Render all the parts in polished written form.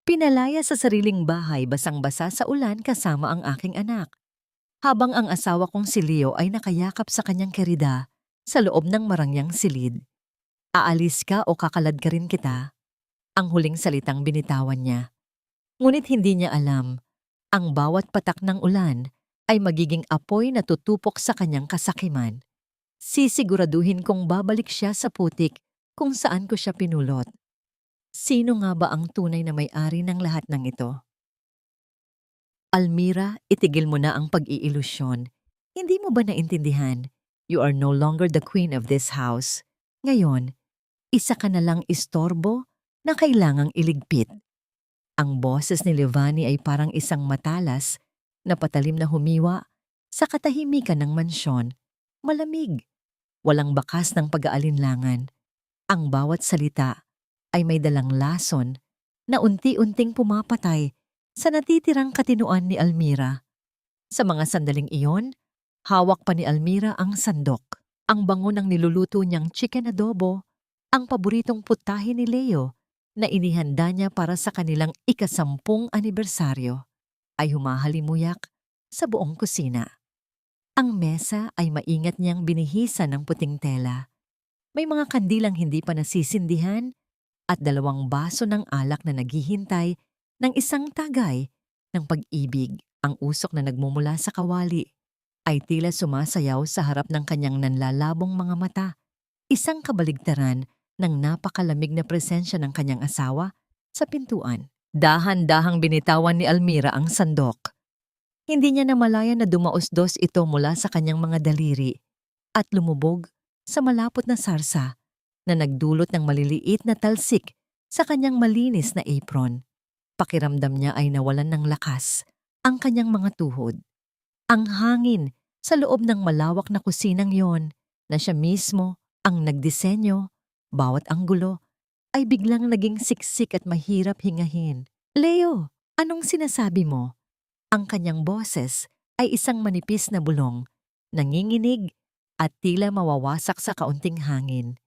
Pinalaya sa sariling bahay basang-basa sa ulan kasama ang aking anak, habang ang asawa kong si Leo ay nakayakap sa kanyang kerida sa loob ng marangyang silid. Aalis ka o kakaladkarin kita? Ang huling salitang binitawan niya. Ngunit hindi niya alam, ang bawat patak ng ulan ay magiging apoy na tutupok sa kanyang kasakiman. Sisiguraduhin kong babalik siya sa putik kung saan ko siya pinulot. Sino nga ba ang tunay na may-ari ng lahat ng ito? Almira, itigil mo na ang pag-iilusyon. Hindi mo ba naintindihan? You are no longer the queen of this house. Ngayon, isa ka na lang istorbo na kailangang iligpit. Ang boses ni Levani ay parang isang matalas na patalim na humiwa sa katahimikan ng mansyon. Malamig, walang bakas ng pag-aalinlangan. Ang bawat salita ay may dalang lason na unti-unting pumapatay sa natitirang katinoan ni Almira. Sa mga sandaling iyon, hawak pa ni Almira ang sandok. Ang bango ng niluluto niyang chicken adobo, ang paboritong putahe ni Leo na inihanda niya para sa kanilang ika-10 anibersaryo, ay humahalimuyak sa buong kusina. Ang mesa ay maingat niyang binihisan ng puting tela. May mga kandilang hindi pa nasisindihan at 2 baso ng alak na naghihintay ng isang tagay ng pag-ibig. Ang usok na nagmumula sa kawali ay tila sumasayaw sa harap ng kanyang nanlalabong mga mata. Isang kabaligtaran ng napakalamig na presensya ng kanyang asawa sa pintuan. Dahan-dahang binitawan ni Almira ang sandok. Hindi niya namalayan na dumausdos ito mula sa kanyang mga daliri at lumubog sa malapot na sarsa na nagdulot ng maliliit na talsik sa kanyang malinis na apron. Pakiramdam niya ay nawalan ng lakas ang kanyang mga tuhod. Ang hangin sa loob ng malawak na kusinang yon na siya mismo ang nagdisenyo, bawat anggulo ay biglang naging siksik at mahirap hingahin. Leo, anong sinasabi mo? Ang kanyang boses ay isang manipis na bulong, nanginginig at tila mawawasak sa kaunting hangin.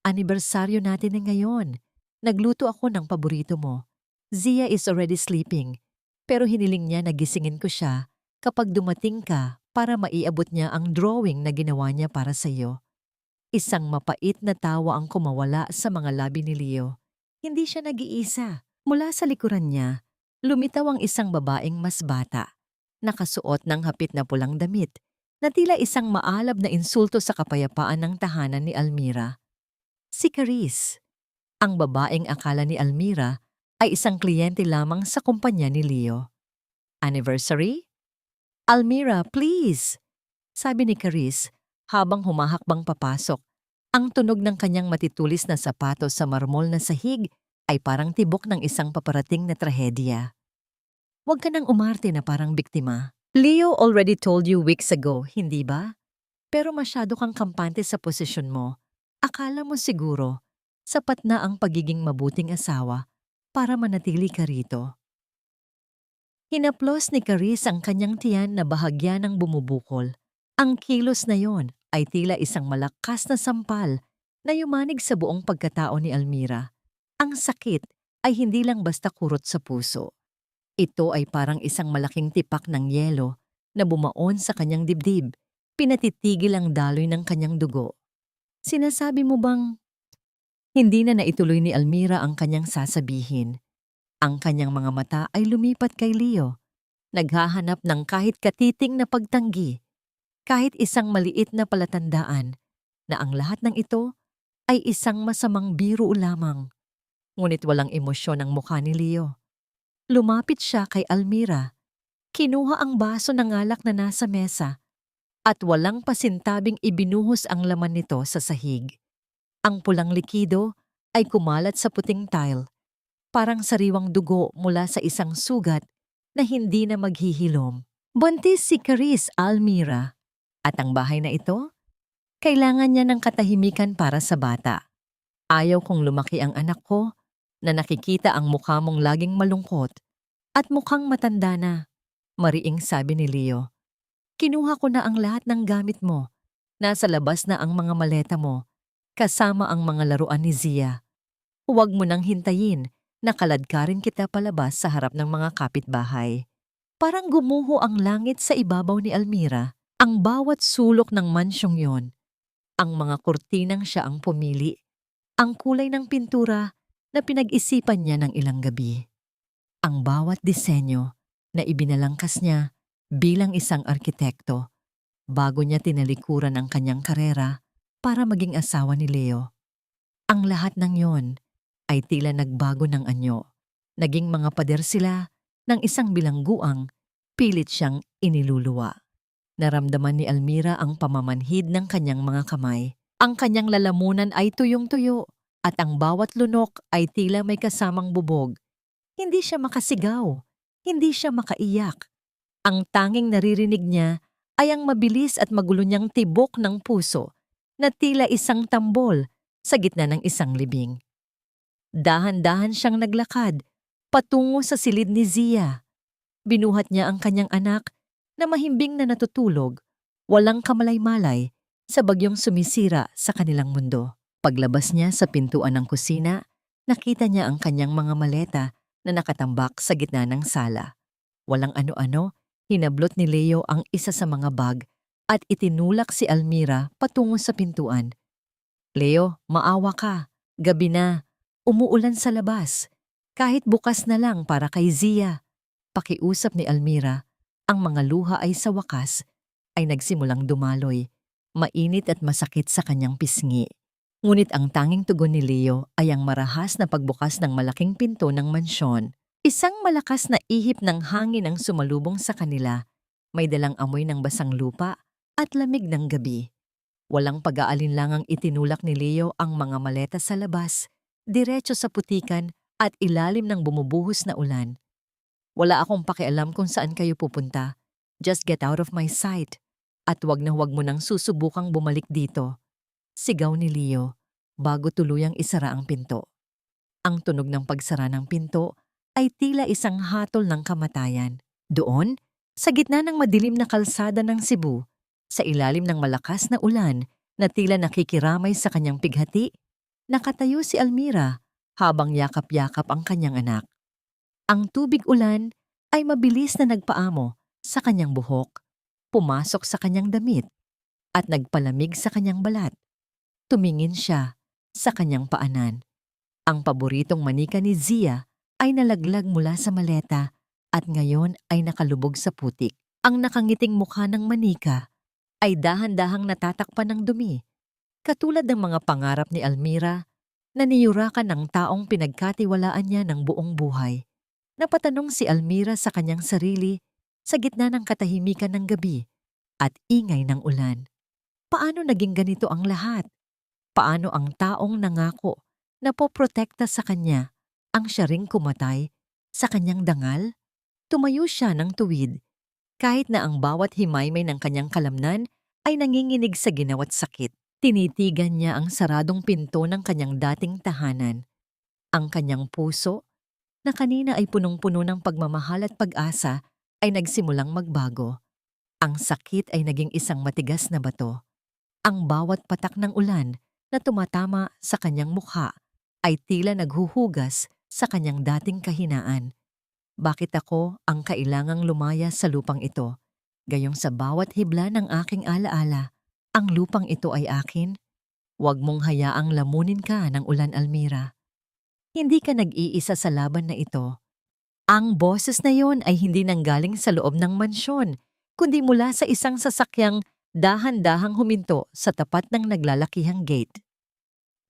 Anibersaryo natin na ngayon. Nagluto ako ng paborito mo. Zia is already sleeping, pero hiniling niya na gisingin ko siya kapag dumating ka para maiabot niya ang drawing na ginawa niya para sa iyo. Isang mapait na tawa ang kumawala sa mga labi ni Leo. Hindi siya nag-iisa. Mula sa likuran niya, lumitaw ang isang babaeng mas bata, nakasuot ng hapit na pulang damit, na tila isang maalab na insulto sa kapayapaan ng tahanan ni Almira. Si Caris, ang babaeng akala ni Almira ay isang kliyente lamang sa kumpanya ni Leo. Anniversary? Almira, please! Sabi ni Caris habang humahakbang papasok. Ang tunog ng kanyang matitulis na sapatos sa marmol na sahig ay parang tibok ng isang paparating na trahedya. Huwag ka nang umarte na parang biktima. Leo already told you weeks ago, hindi ba? Pero masyado kang kampante sa posisyon mo. Akala mo siguro, sapat na ang pagiging mabuting asawa para manatili ka rito. Hinaplos ni Caris ang kanyang tiyan na bahagya ng bumubukol. Ang kilos na yon ay tila isang malakas na sampal na yumanig sa buong pagkatao ni Almira. Ang sakit ay hindi lang basta kurot sa puso. Ito ay parang isang malaking tipak ng yelo na bumaon sa kanyang dibdib, pinatitigil ang daloy ng kanyang dugo. Sinasabi mo bang hindi na naituloy ni Almira ang kanyang sasabihin? Ang kanyang mga mata ay lumipat kay Leo, naghahanap ng kahit katiting na pagtanggi, kahit isang maliit na palatandaan na ang lahat ng ito ay isang masamang biro lamang. Ngunit walang emosyon ang mukha ni Leo. Lumapit siya kay Almira, kinuha ang baso ng alak na nasa mesa, at walang pasintabing ibinuhos ang laman nito sa sahig. Ang pulang likido ay kumalat sa puting tile, parang sariwang dugo mula sa isang sugat na hindi na maghihilom. Buntis si Caris, Almira, at ang bahay na ito, kailangan niya ng katahimikan para sa bata. Ayaw kong lumaki ang anak ko na nakikita ang mukha mong laging malungkot at mukhang matanda na, mariing sabi ni Leo. Kinuha ko na ang lahat ng gamit mo. Nasa labas na ang mga maleta mo, kasama ang mga laruan ni Zia. Huwag mo nang hintayin Nakaladkarin kita palabas sa harap ng mga kapitbahay. Parang gumuho ang langit sa ibabaw ni Almira. Ang bawat sulok ng mansyong yon, ang mga kurtinang siya ang pumili, ang kulay ng pintura na pinag-isipan niya ng ilang gabi. Ang bawat disenyo na ibinalangkas niya bilang isang arkitekto bago niya tinalikuran ang kanyang karera para maging asawa ni Leo. Ang lahat ng yon ay tila nagbago ng anyo. Naging mga pader sila ng isang bilangguang pilit siyang iniluluwa. Naramdaman ni Almira ang pamamanhid ng kanyang mga kamay. Ang kanyang lalamunan ay tuyong-tuyo at ang bawat lunok ay tila may kasamang bubog. Hindi siya makasigaw, hindi siya makaiyak. Ang tanging naririnig niya ay ang mabilis at magulo niyang tibok ng puso na tila isang tambol sa gitna ng isang libing. Dahan-dahan siyang naglakad patungo sa silid ni Zia. Binuhat niya ang kanyang anak na mahimbing na natutulog, walang kamalay-malay sa bagyong sumisira sa kanilang mundo. Paglabas niya sa pintuan ng kusina, nakita niya ang kanyang mga maleta na nakatambak sa gitna ng sala. Walang ano-ano, hinablot ni Leo ang isa sa mga bag at itinulak si Almira patungo sa pintuan. Leo, maawa ka. Gabi na. Umuulan sa labas. Kahit bukas na lang para kay Zia. Pakiusap ni Almira. Ang mga luha ay sa wakas ay nagsimulang dumaloy. Mainit at masakit sa kanyang pisngi. Ngunit ang tanging tugon ni Leo ay ang marahas na pagbukas ng malaking pinto ng mansyon. Isang malakas na ihip ng hangin ang sumalubong sa kanila. May dalang amoy ng basang lupa at lamig ng gabi. Walang pag-aalinlangang itinulak ni Leo ang mga maleta sa labas, diretso sa putikan at ilalim ng bumubuhos na ulan. Wala akong pakialam kung saan kayo pupunta. Just get out of my sight. At wag na wag mo nang susubukang bumalik dito. Sigaw ni Leo bago tuluyang isara ang pinto. Ang tunog ng pagsara ng pinto ay tila isang hatol ng kamatayan. Doon, sa gitna ng madilim na kalsada ng Cebu, sa ilalim ng malakas na ulan na tila nakikiramay sa kanyang pighati, nakatayo si Almira habang yakap-yakap ang kanyang anak. Ang tubig ulan ay mabilis na nagpaamo sa kanyang buhok, pumasok sa kanyang damit, at nagpalamig sa kanyang balat. Tumingin siya sa kanyang paanan. Ang paboritong manika ni Zia ay nalaglag mula sa maleta at ngayon ay nakalubog sa putik. Ang nakangiting mukha ng manika ay dahan-dahang natatakpan ng dumi, katulad ng mga pangarap ni Almira na niyurakan ng taong pinagkatiwalaan niya ng buong buhay. Napatanong si Almira sa kanyang sarili sa gitna ng katahimikan ng gabi at ingay ng ulan. Paano naging ganito ang lahat? Paano ang taong nangako na poprotekta sa kanya ang siya ring kumatay sa kanyang dangal? Tumayo siya ng tuwid, kahit na ang bawat himaymay ng kanyang kalamnan ay nanginginig sa ginawat sakit. Tinitigan niya ang saradong pinto ng kanyang dating tahanan. Ang kanyang puso, na kanina ay punong-puno ng pagmamahal at pag-asa, ay nagsimulang magbago. Ang sakit ay naging isang matigas na bato. Ang bawat patak ng ulan na tumatama sa kanyang mukha ay tila naghuhugas sa kanyang dating kahinaan. Bakit ako ang kailangang lumaya sa lupang ito? Gayong sa bawat hibla ng aking alaala, ang lupang ito ay akin. Huwag mong hayaang lamunin ka ng ulan, Almira. Hindi ka nag-iisa sa laban na ito. Ang boses na yon ay hindi nanggaling sa loob ng mansyon, kundi mula sa isang sasakyang dahan-dahang huminto sa tapat ng naglalakihang gate.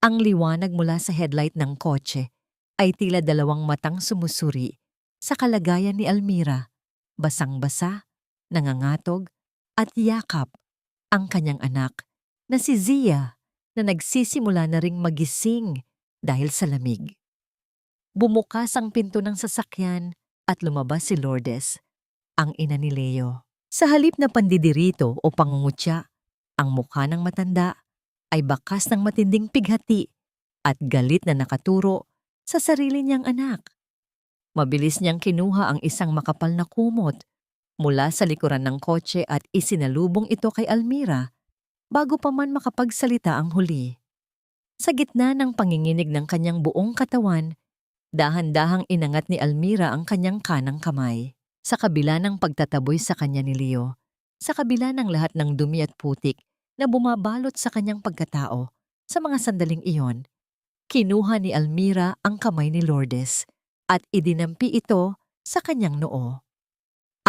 Ang liwanag mula sa headlight ng kotse ay tila dalawang matang sumusuri sa kalagayan ni Almira, basang-basa, nangangatog, at yakap ang kanyang anak na si Zia na nagsisimula na ring magising dahil sa lamig. Bumukas ang pinto ng sasakyan at lumabas si Lourdes, ang ina ni Leo. Sa halip na pandidirito o pangungutya, ang mukha ng matanda ay bakas ng matinding pighati at galit na nakaturo sa sarili niyang anak. Mabilis niyang kinuha ang isang makapal na kumot mula sa likuran ng kotse at isinalubong ito kay Almira bago pa man makapagsalita ang huli. Sa gitna ng panginginig ng kanyang buong katawan, Dahan-dahang inangat ni Almira ang kanyang kanang kamay. Sa kabila ng pagtataboy sa kanya ni Leo, sa kabila ng lahat ng dumi at putik na bumabalot sa kanyang pagkatao, sa mga sandaling iyon, kinuha ni Almira ang kamay ni Lourdes at idinampi ito sa kanyang noo.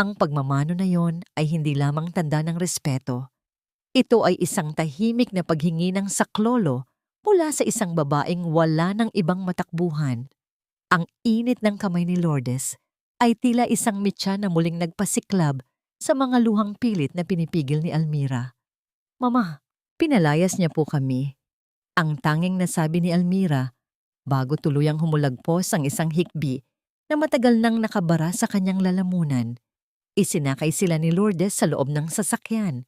Ang pagmamano na yon ay hindi lamang tanda ng respeto. Ito ay isang tahimik na paghingi ng saklolo mula sa isang babaeng wala ng ibang matakbuhan. Ang init ng kamay ni Lourdes ay tila isang mitya na muling nagpasiklab sa mga luhang pilit na pinipigil ni Almira. "Mama, pinalayas niya po kami." Ang tanging nasabi ni Almira bago tuluyang humulagpos ang isang hikbi na matagal nang nakabara sa kanyang lalamunan. Isinakay sila ni Lourdes sa loob ng sasakyan.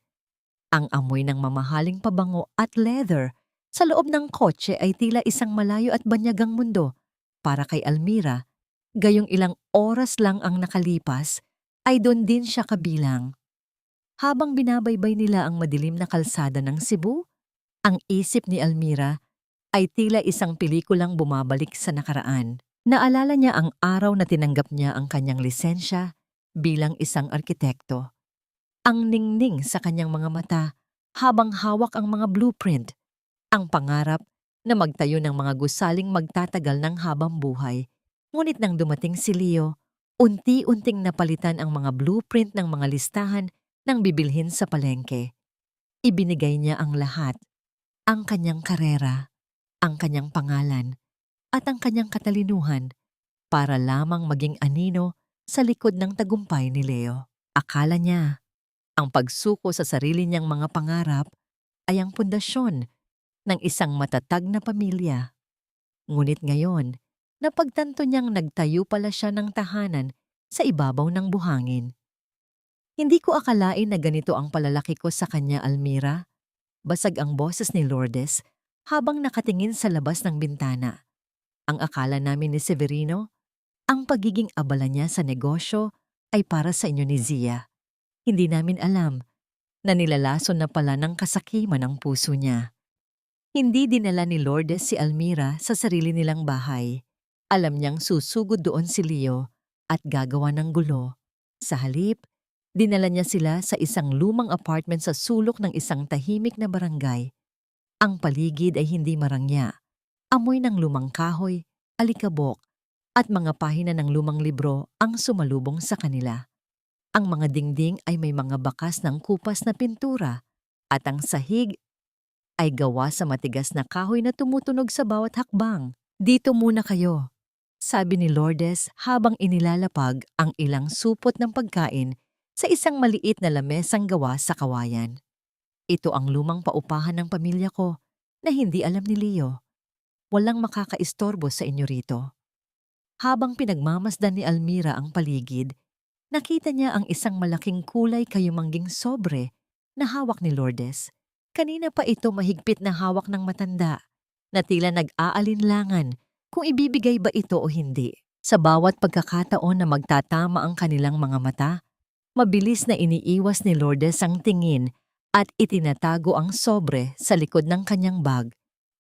Ang amoy ng mamahaling pabango at leather sa loob ng kotse ay tila isang malayo at banyagang mundo. Para kay Almira, gayong ilang oras lang ang nakalipas, ay doon din siya kabilang. Habang binabaybay nila ang madilim na kalsada ng Cebu, ang isip ni Almira ay tila isang pelikulang bumabalik sa nakaraan. Naalala niya ang araw na tinanggap niya ang kanyang lisensya bilang isang arkitekto. Ang ningning sa kanyang mga mata habang hawak ang mga blueprint, ang pangarap na magtayo ng mga gusaling magtatagal ng habang buhay. Ngunit nang dumating si Leo, unti-unting napalitan ang mga blueprint ng mga listahan ng bibilhin sa palengke. Ibinigay niya ang lahat, ang kanyang karera, ang kanyang pangalan, at ang kanyang katalinuhan para lamang maging anino sa likod ng tagumpay ni Leo. Akala niya, ang pagsuko sa sarili niyang mga pangarap ay ang pundasyon ng isang matatag na pamilya. Ngunit ngayon, napagtanto niyang nagtayo pala siya ng tahanan sa ibabaw ng buhangin. "Hindi ko akalain na ganito ang palalaki ko sa kanya, Almira." Basag ang boses ni Lourdes habang nakatingin sa labas ng bintana. "Ang akala namin ni Severino, ang pagiging abala niya sa negosyo ay para sa inyo ni Zia. Hindi namin alam na nilalason na pala ng kasakiman ang puso niya." Hindi dinala ni Lourdes si Almira sa sarili nilang bahay. Alam niyang susugod doon si Leo at gagawa ng gulo. Sa halip, dinala niya sila sa isang lumang apartment sa sulok ng isang tahimik na barangay. Ang paligid ay hindi marangya. Amoy ng lumang kahoy, alikabok, at mga pahina ng lumang libro ang sumalubong sa kanila. Ang mga dingding ay may mga bakas ng kupas na pintura at ang sahig ay gawa sa matigas na kahoy na tumutunog sa bawat hakbang. "Dito muna kayo," sabi ni Lourdes habang inilalapag ang ilang supot ng pagkain sa isang maliit na lamesang gawa sa kawayan. "Ito ang lumang paupahan ng pamilya ko na hindi alam ni Leo. Walang makakaistorbo sa inyo rito." Habang pinagmamasdan ni Almira ang paligid, nakita niya ang isang malaking kulay kayumangging sobre na hawak ni Lourdes. Kanina pa ito mahigpit na hawak ng matanda, na tila nag-aalinlangan kung ibibigay ba ito o hindi. Sa bawat pagkakataon na magtatama ang kanilang mga mata, mabilis na iniiwas ni Lourdes ang tingin at itinatago ang sobre sa likod ng kanyang bag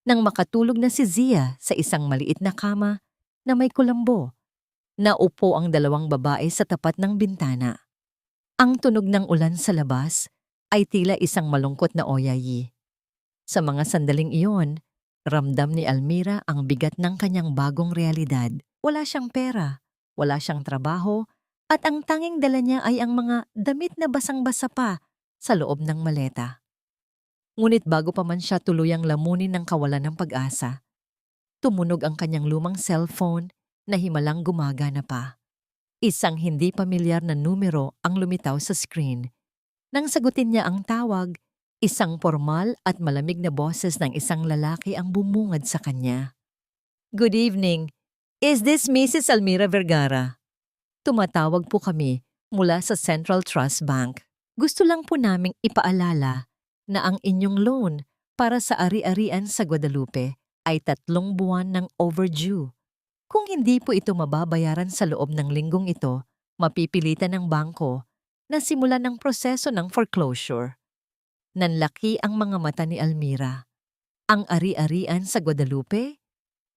nang makatulog na si Zia sa isang maliit na kama na may kulambo. Naupo ang dalawang babae sa tapat ng bintana. Ang tunog ng ulan sa labas ay tila isang malungkot na oyayi. Sa mga sandaling iyon, ramdam ni Almira ang bigat ng kanyang bagong realidad. Wala siyang pera, wala siyang trabaho, at ang tanging dala niya ay ang mga damit na basang-basa pa sa loob ng maleta. Ngunit bago pa man siya tuluyang lamunin ng kawalan ng pag-asa, tumunog ang kanyang lumang cellphone na himalang gumagana pa. Isang hindi pamilyar na numero ang lumitaw sa screen. Nang sagutin niya ang tawag, isang formal at malamig na boses ng isang lalaki ang bumungad sa kanya. "Good evening. Is this Mrs. Almira Vergara? Tumatawag po kami mula sa Central Trust Bank. Gusto lang po naming ipaalala na ang inyong loan para sa ari-arian sa Guadalupe ay 3 buwan ng overdue. Kung hindi po ito mababayaran sa loob ng linggong ito, mapipilitan ng bangko na simulan ng proseso ng foreclosure." Nanlaki ang mga mata ni Almira. Ang ari-arian sa Guadalupe?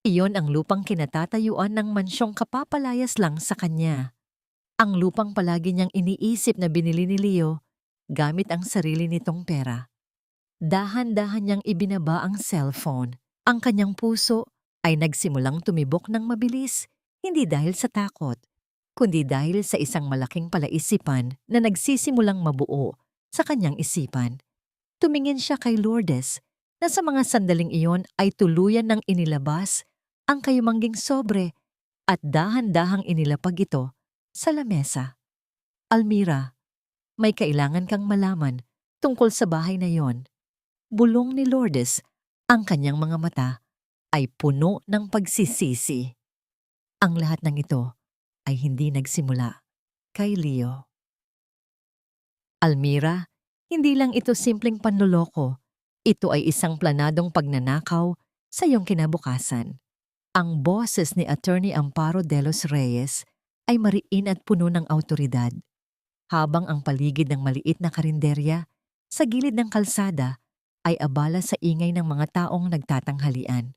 Iyon ang lupang kinatatayuan ng mansyong kapapalayas lang sa kanya. Ang lupang palagi niyang iniisip na binili ni Leo gamit ang sarili nitong pera. Dahan-dahan niyang ibinaba ang cellphone. Ang kanyang puso ay nagsimulang tumibok ng mabilis, hindi dahil sa takot, kundi dahil sa isang malaking palaisipan na nagsisimulang mabuo sa kanyang isipan. Tumingin siya kay Lourdes na sa mga sandaling iyon ay tuluyan ng inilabas ang kayumangging sobre at dahan-dahang inilapag ito sa lamesa. Almira, may kailangan kang malaman tungkol sa bahay na yon. Bulong ni Lourdes, ang kanyang mga mata ay puno ng pagsisisi. Ang lahat ng ito ay hindi nagsimula kay Leo. Almira, hindi lang ito simpleng panloloko. Ito ay isang planadong pagnanakaw sa iyong kinabukasan. Ang boses ni Attorney Amparo de los Reyes ay mariin at puno ng awtoridad. Habang ang paligid ng maliit na karinderya sa gilid ng kalsada ay abala sa ingay ng mga taong nagtatanghalian.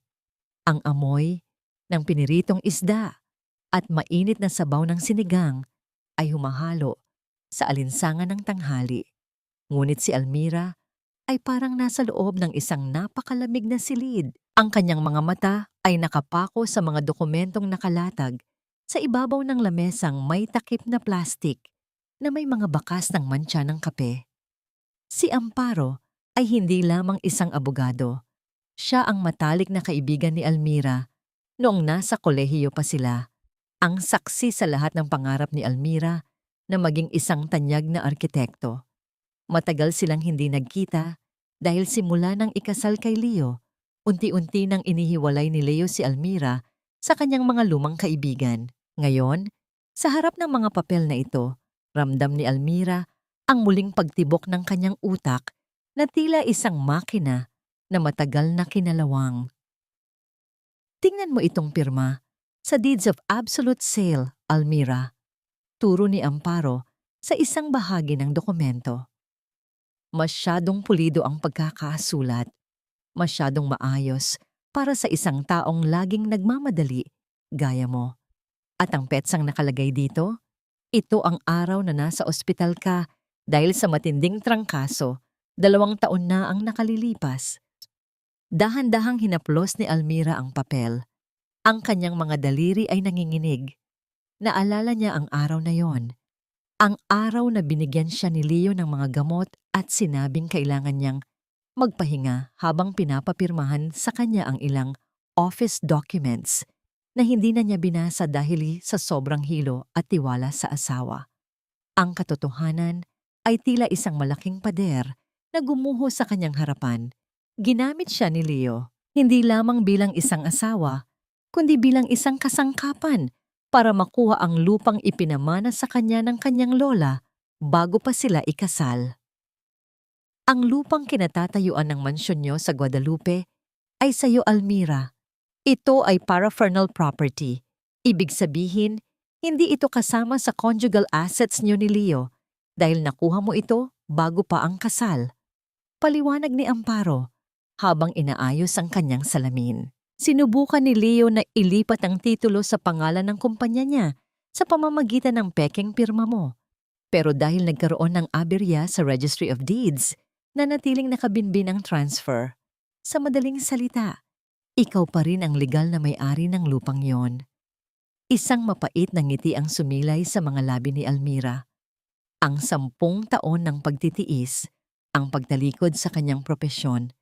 Ang amoy ng piniritong isda at mainit na sabaw ng sinigang ay humahalo sa alinsangan ng tanghali. Ngunit si Almira ay parang nasa loob ng isang napakalamig na silid. Ang kanyang mga mata ay nakapako sa mga dokumentong nakalatag sa ibabaw ng lamesang may takip na plastik na may mga bakas ng mantsa ng kape. Si Amparo ay hindi lamang isang abogado. Siya ang matalik na kaibigan ni Almira noong nasa kolehiyo pa sila. Ang saksi sa lahat ng pangarap ni Almira na maging isang tanyag na arkitekto. Matagal silang hindi nagkita dahil simula nang ikasal kay Leo, unti-unti nang inihiwalay ni Leo si Almira sa kanyang mga lumang kaibigan. Ngayon, sa harap ng mga papel na ito, ramdam ni Almira ang muling pagtibok ng kanyang utak na tila isang makina na matagal na kinalawang. Tingnan mo itong pirma sa Deeds of Absolute Sale, Almira. Turo ni Amparo sa isang bahagi ng dokumento. Masyadong pulido ang pagkakasulat. Masyadong maayos para sa isang taong laging nagmamadali, gaya mo. At ang petsang nakalagay dito, ito ang araw na nasa ospital ka dahil sa matinding trangkaso, 2 taon na ang nakalilipas. Dahan-dahang hinaplos ni Almira ang papel. Ang kanyang mga daliri ay nanginginig. Naalala niya ang araw na yon. Ang araw na binigyan siya ni Leo ng mga gamot at sinabing kailangan niyang magpahinga habang pinapapirmahan sa kanya ang ilang office documents na hindi na niya binasa dahil sa sobrang hilo at tiwala sa asawa. Ang katotohanan ay tila isang malaking pader na gumuho sa kanyang harapan. Ginamit siya ni Leo hindi lamang bilang isang asawa, kundi bilang isang kasangkapan para makuha ang lupang ipinamana sa kanya ng kanyang lola bago pa sila ikasal. Ang lupang kinatatayuan ng mansyon niyo sa Guadalupe ay sa iyo, Almira. Ito ay paraphernal property. Ibig sabihin, hindi ito kasama sa conjugal assets niyo ni Leo dahil nakuha mo ito bago pa ang kasal. Paliwanag ni Amparo habang inaayos ang kanyang salamin. Sinubukan ni Leo na ilipat ang titulo sa pangalan ng kumpanya niya sa pamamagitan ng pekeng pirma mo. Pero dahil nagkaroon ng aberya sa Registry of Deeds, nanatiling nakabinbin ang transfer. Sa madaling salita, ikaw pa rin ang legal na may-ari ng lupang yon. Isang mapait na ngiti ang sumilay sa mga labi ni Almira. Ang 10 taon ng pagtitiis, ang pagtalikod sa kanyang propesyon,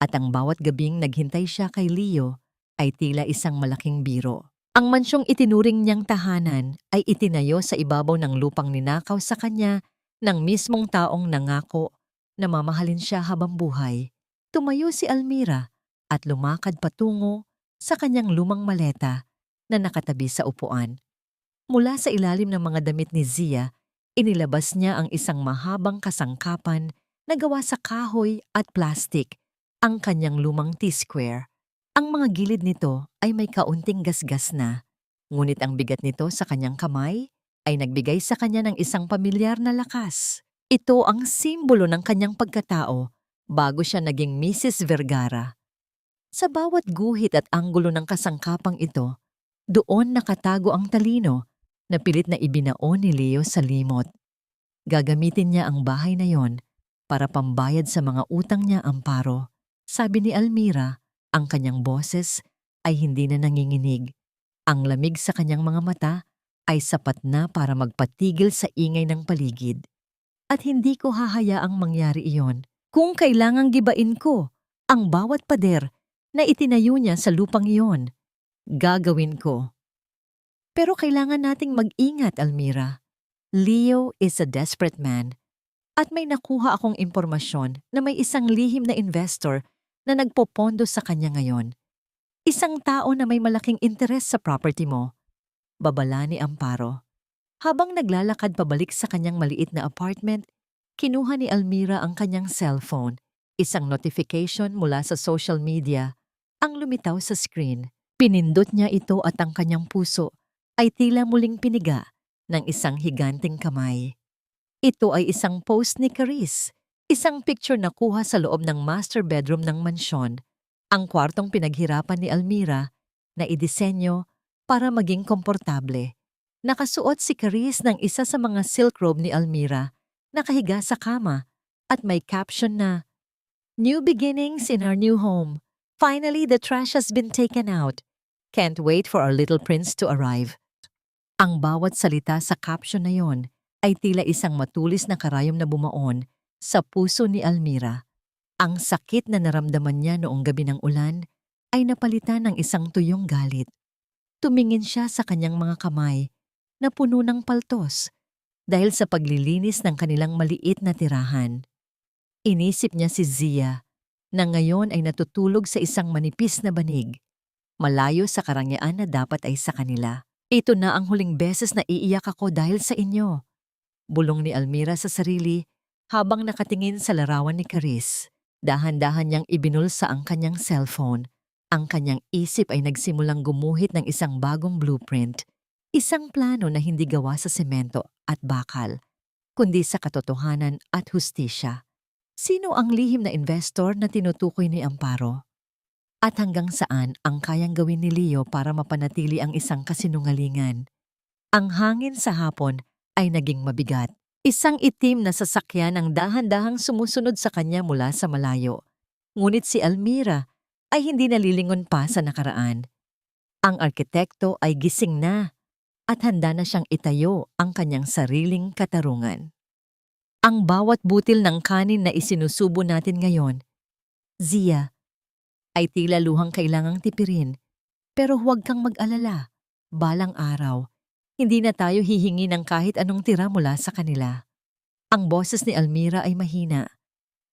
at ang bawat gabing naghintay siya kay Leo ay tila isang malaking biro. Ang mansyong itinuring niyang tahanan ay itinayo sa ibabaw ng lupang ninakaw sa kanya ng mismong taong nangako na mamahalin siya habang buhay. Tumayo si Almira at lumakad patungo sa kanyang lumang maleta na nakatabi sa upuan. Mula sa ilalim ng mga damit ni Zia, inilabas niya ang isang mahabang kasangkapan na gawa sa kahoy at plastik, ang kanyang lumang T-square. Ang mga gilid nito ay may kaunting gasgas na, ngunit ang bigat nito sa kanyang kamay ay nagbigay sa kanya ng isang pamilyar na lakas. Ito ang simbolo ng kanyang pagkatao bago siya naging Mrs. Vergara. Sa bawat guhit at anggulo ng kasangkapang ito, doon nakatago ang talino na pilit na ibinaon ni Leo sa limot. Gagamitin niya ang bahay na yon para pambayad sa mga utang niya, Amparo. Sabi ni Almira, ang kanyang boses ay hindi na nanginginig. Ang lamig sa kanyang mga mata ay sapat na para magpatigil sa ingay ng paligid. At hindi ko hahayaang mangyari iyon kung kailangang gibain ko ang bawat pader na itinayo niya sa lupang iyon. Gagawin ko. Pero kailangan nating mag-ingat, Almira. Leo is a desperate man. At may nakuha akong impormasyon na may isang lihim na investor na nagpopondo sa kanya ngayon. Isang tao na may malaking interes sa property mo. Babala ni Amparo. Habang naglalakad pabalik sa kanyang maliit na apartment, kinuha ni Almira ang kanyang cellphone. Isang notification mula sa social media ang lumitaw sa screen. Pinindot niya ito at ang kanyang puso ay tila muling piniga ng isang higanting kamay. Ito ay isang post ni Caris, isang picture na kuha sa loob ng master bedroom ng mansyon, ang kwartong pinaghirapan ni Almira na idisenyo para maging komportable. Nakasuot si Caris ng isa sa mga silk robe ni Almira, nakahiga sa kama at may caption na, "New beginnings in our new home. Finally, the trash has been taken out. Can't wait for our little prince to arrive." Ang bawat salita sa caption na yon ay tila isang matulis na karayom na bumaon sa puso ni Almira. Ang sakit na naramdaman niya noong gabi ng ulan ay napalitan ng isang tuyong galit. Tumingin siya sa kanyang mga kamay na puno ng paltos dahil sa paglilinis ng kanilang maliit na tirahan. Inisip niya si Zia na ngayon ay natutulog sa isang manipis na banig, malayo sa karangyaan na dapat ay sa kanila. "Ito na ang huling beses na iiyak ako dahil sa inyo," bulong ni Almira sa sarili habang nakatingin sa larawan ni Caris. Dahan-dahan niyang ibinulsa ang kanyang cellphone. Ang kanyang isip ay nagsimulang gumuhit ng isang bagong blueprint, isang plano na hindi gawa sa semento at bakal, kundi sa katotohanan at hustisya. Sino ang lihim na investor na tinutukoy ni Amparo? At hanggang saan ang kayang gawin ni Leo para mapanatili ang isang kasinungalingan? Ang hangin sa hapon ay naging mabigat. Isang itim na sasakyan ang dahan-dahang sumusunod sa kanya mula sa malayo. Ngunit si Almira ay hindi nalilingon pa sa nakaraan. Ang arkitekto ay gising na at handa na siyang itayo ang kanyang sariling katarungan. Ang bawat butil ng kanin na isinusubo natin ngayon, Zia, ay tila luhang kailangang tipirin. Pero huwag kang mag-alala. Balang araw, hindi na tayo hihingi ng kahit anong tira mula sa kanila. Ang boses ni Almira ay mahina,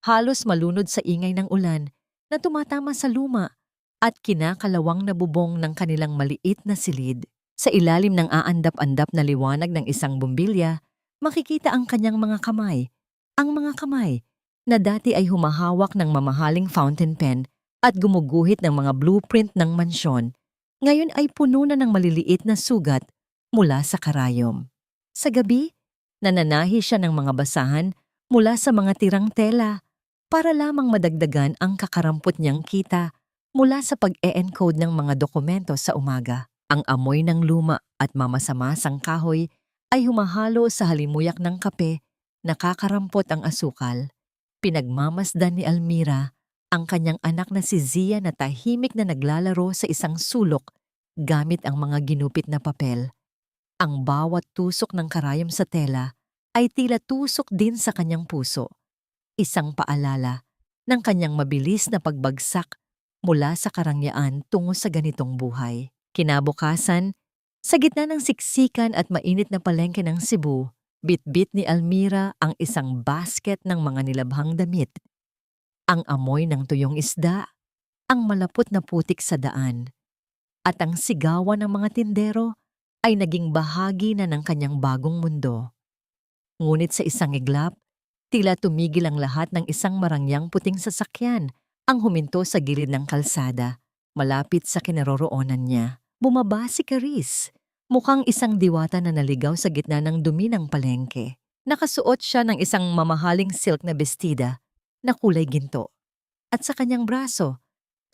halos malunod sa ingay ng ulan na tumatama sa luma at kinakalawang na bubong ng kanilang maliit na silid. Sa ilalim ng aandap-andap na liwanag ng isang bumbilya, makikita ang kanyang mga kamay. Ang mga kamay na dati ay humahawak ng mamahaling fountain pen at gumuguhit ng mga blueprint ng mansyon, ngayon ay puno na ng maliliit na sugat mula sa karayom. Sa gabi, nananahi siya ng mga basahan mula sa mga tirang tela para lamang madagdagan ang kakarampot niyang kita mula sa pag-e-encode ng mga dokumento sa umaga. Ang amoy ng luma at mamasamasang kahoy ay humahalo sa halimuyak ng kape, nakakarampot ang asukal. Pinagmamasdan ni Almira ang kanyang anak na si Zia na tahimik na naglalaro sa isang sulok gamit ang mga ginupit na papel. Ang bawat tusok ng karayom sa tela ay tila tusok din sa kanyang puso. Isang paalala ng kanyang mabilis na pagbagsak mula sa karangyaan tungo sa ganitong buhay. Kinabukasan, sa gitna ng siksikan at mainit na palengke ng Cebu, bitbit ni Almira ang isang basket ng mga nilabhang damit. Ang amoy ng tuyong isda, ang malapot na putik sa daan, at ang sigawan ng mga tindero ay naging bahagi na ng kanyang bagong mundo. Ngunit sa isang iglap, tila tumigil ang lahat ng isang marangyang puting sasakyan ang huminto sa gilid ng kalsada, malapit sa kinaroroonan niya. Bumaba si Caris, mukhang isang diwata na naligaw sa gitna ng dumi ng palengke. Nakasuot siya ng isang mamahaling silk na bestida na kulay ginto. At sa kanyang braso,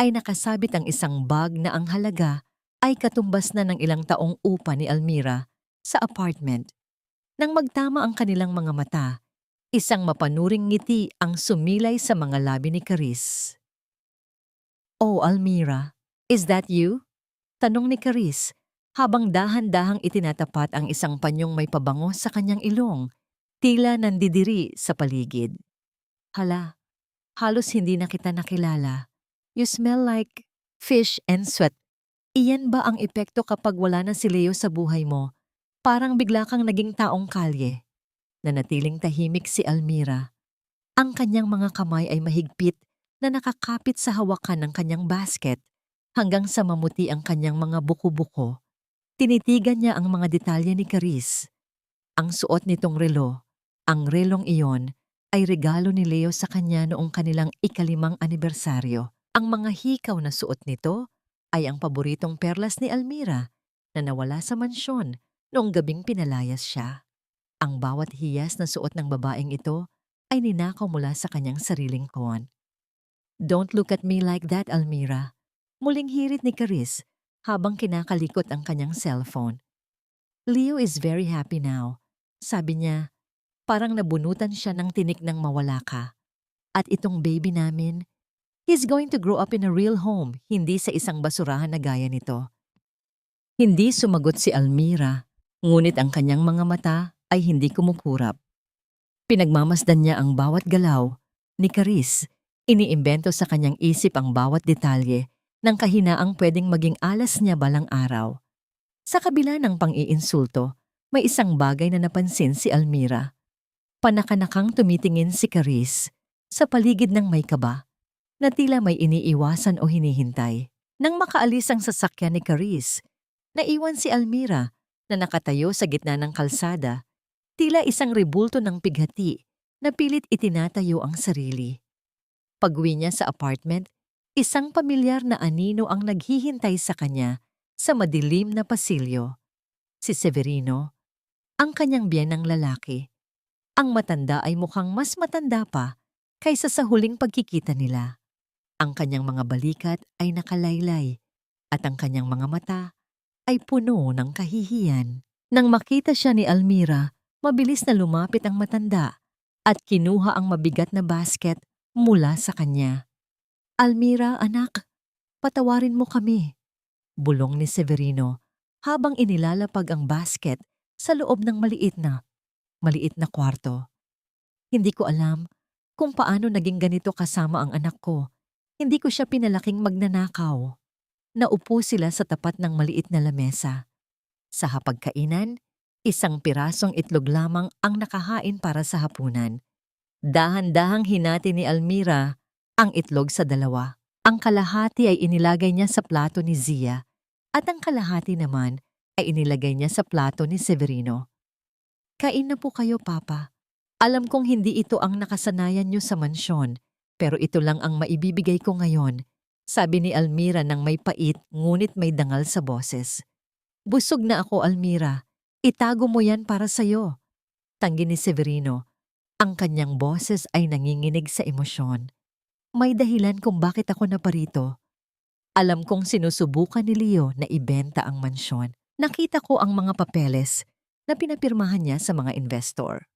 ay nakasabit ang isang bag na ang halaga ay katumbas na ng ilang taong upa ni Almira sa apartment. Nang magtama ang kanilang mga mata, isang mapanuring ngiti ang sumilay sa mga labi ni Caris. "Oh, Almira, is that you?" Tanong ni Caris habang dahan-dahang itinatapat ang isang panyong may pabango sa kanyang ilong, tila nandidiri sa paligid. "Hala, halos hindi na kita nakilala. You smell like fish and sweat." Iyan ba ang epekto kapag wala na si Leo sa buhay mo? Parang bigla kang naging taong kalye. Nanatiling tahimik si Almira. Ang kanyang mga kamay ay mahigpit na nakakapit sa hawakan ng kanyang basket hanggang sa mamuti ang kanyang mga buko-buko. Tinitigan niya ang mga detalye ni Caris. Ang suot nitong relo, ang relong iyon, ay regalo ni Leo sa kanya noong kanilang ika-5 anibersaryo. Ang mga hikaw na suot nito ay ang paboritong perlas ni Almira na nawala sa mansyon noong gabing pinalayas siya. Ang bawat hiyas na suot ng babaeng ito ay ninakaw mula sa kanyang sariling kuwan. "Don't look at me like that, Almira." Muling hirit ni Caris habang kinakalikot ang kanyang cellphone. "Leo is very happy now." Sabi niya, parang nabunutan siya ng tinik nang mawala ka. "At itong baby namin, he's going to grow up in a real home, hindi sa isang basurahan na gaya nito." Hindi sumagot si Almira, ngunit ang kanyang mga mata ay hindi kumukurap. Pinagmamasdan niya ang bawat galaw ni Caris, iniimbento sa kanyang isip ang bawat detalye ng kahinaang pwedeng maging alas niya balang araw. Sa kabila ng pang-iinsulto, may isang bagay na napansin si Almira. Panakanakang tumitingin si Caris sa paligid ng may kaba, na tila may iniiwasan o hinihintay. Nang makaalis ang sasakyan ni Caris, naiwan si Almira na nakatayo sa gitna ng kalsada, tila isang rebulto ng pighati na pilit itinatayo ang sarili. Pag-uwi niya sa apartment, isang pamilyar na anino ang naghihintay sa kanya sa madilim na pasilyo. Si Severino, ang kanyang biyenang lalaki. Ang matanda ay mukhang mas matanda pa kaysa sa huling pagkikita nila. Ang kanyang mga balikat ay nakalaylay at ang kanyang mga mata ay puno ng kahihiyan. Nang makita siya ni Almira, mabilis na lumapit ang matanda at kinuha ang mabigat na basket mula sa kanya. "Almira, anak, patawarin mo kami," bulong ni Severino habang inilalapag ang basket sa loob ng maliit na kwarto. "Hindi ko alam kung paano naging ganito kasama ang anak ko. Hindi ko siya pinalaking magnanakaw." Naupo sila sa tapat ng maliit na lamesa. Sa hapagkainan, isang pirasong itlog lamang ang nakahain para sa hapunan. Dahan-dahang hinati ni Almira ang itlog sa dalawa. Ang kalahati ay inilagay niya sa plato ni Zia at ang kalahati naman ay inilagay niya sa plato ni Severino. "Kain na po kayo, Papa. Alam kong hindi ito ang nakasanayan niyo sa mansyon, pero ito lang ang maibibigay ko ngayon," sabi ni Almira nang may pait ngunit may dangal sa boses. "Busog na ako, Almira. Itago mo yan para sa'yo." Tanggi ni Severino. Ang kanyang boses ay nanginginig sa emosyon. "May dahilan kung bakit ako naparito. Alam kong sinusubukan ni Leo na ibenta ang mansyon. Nakita ko ang mga papeles na pinapirmahan niya sa mga investor."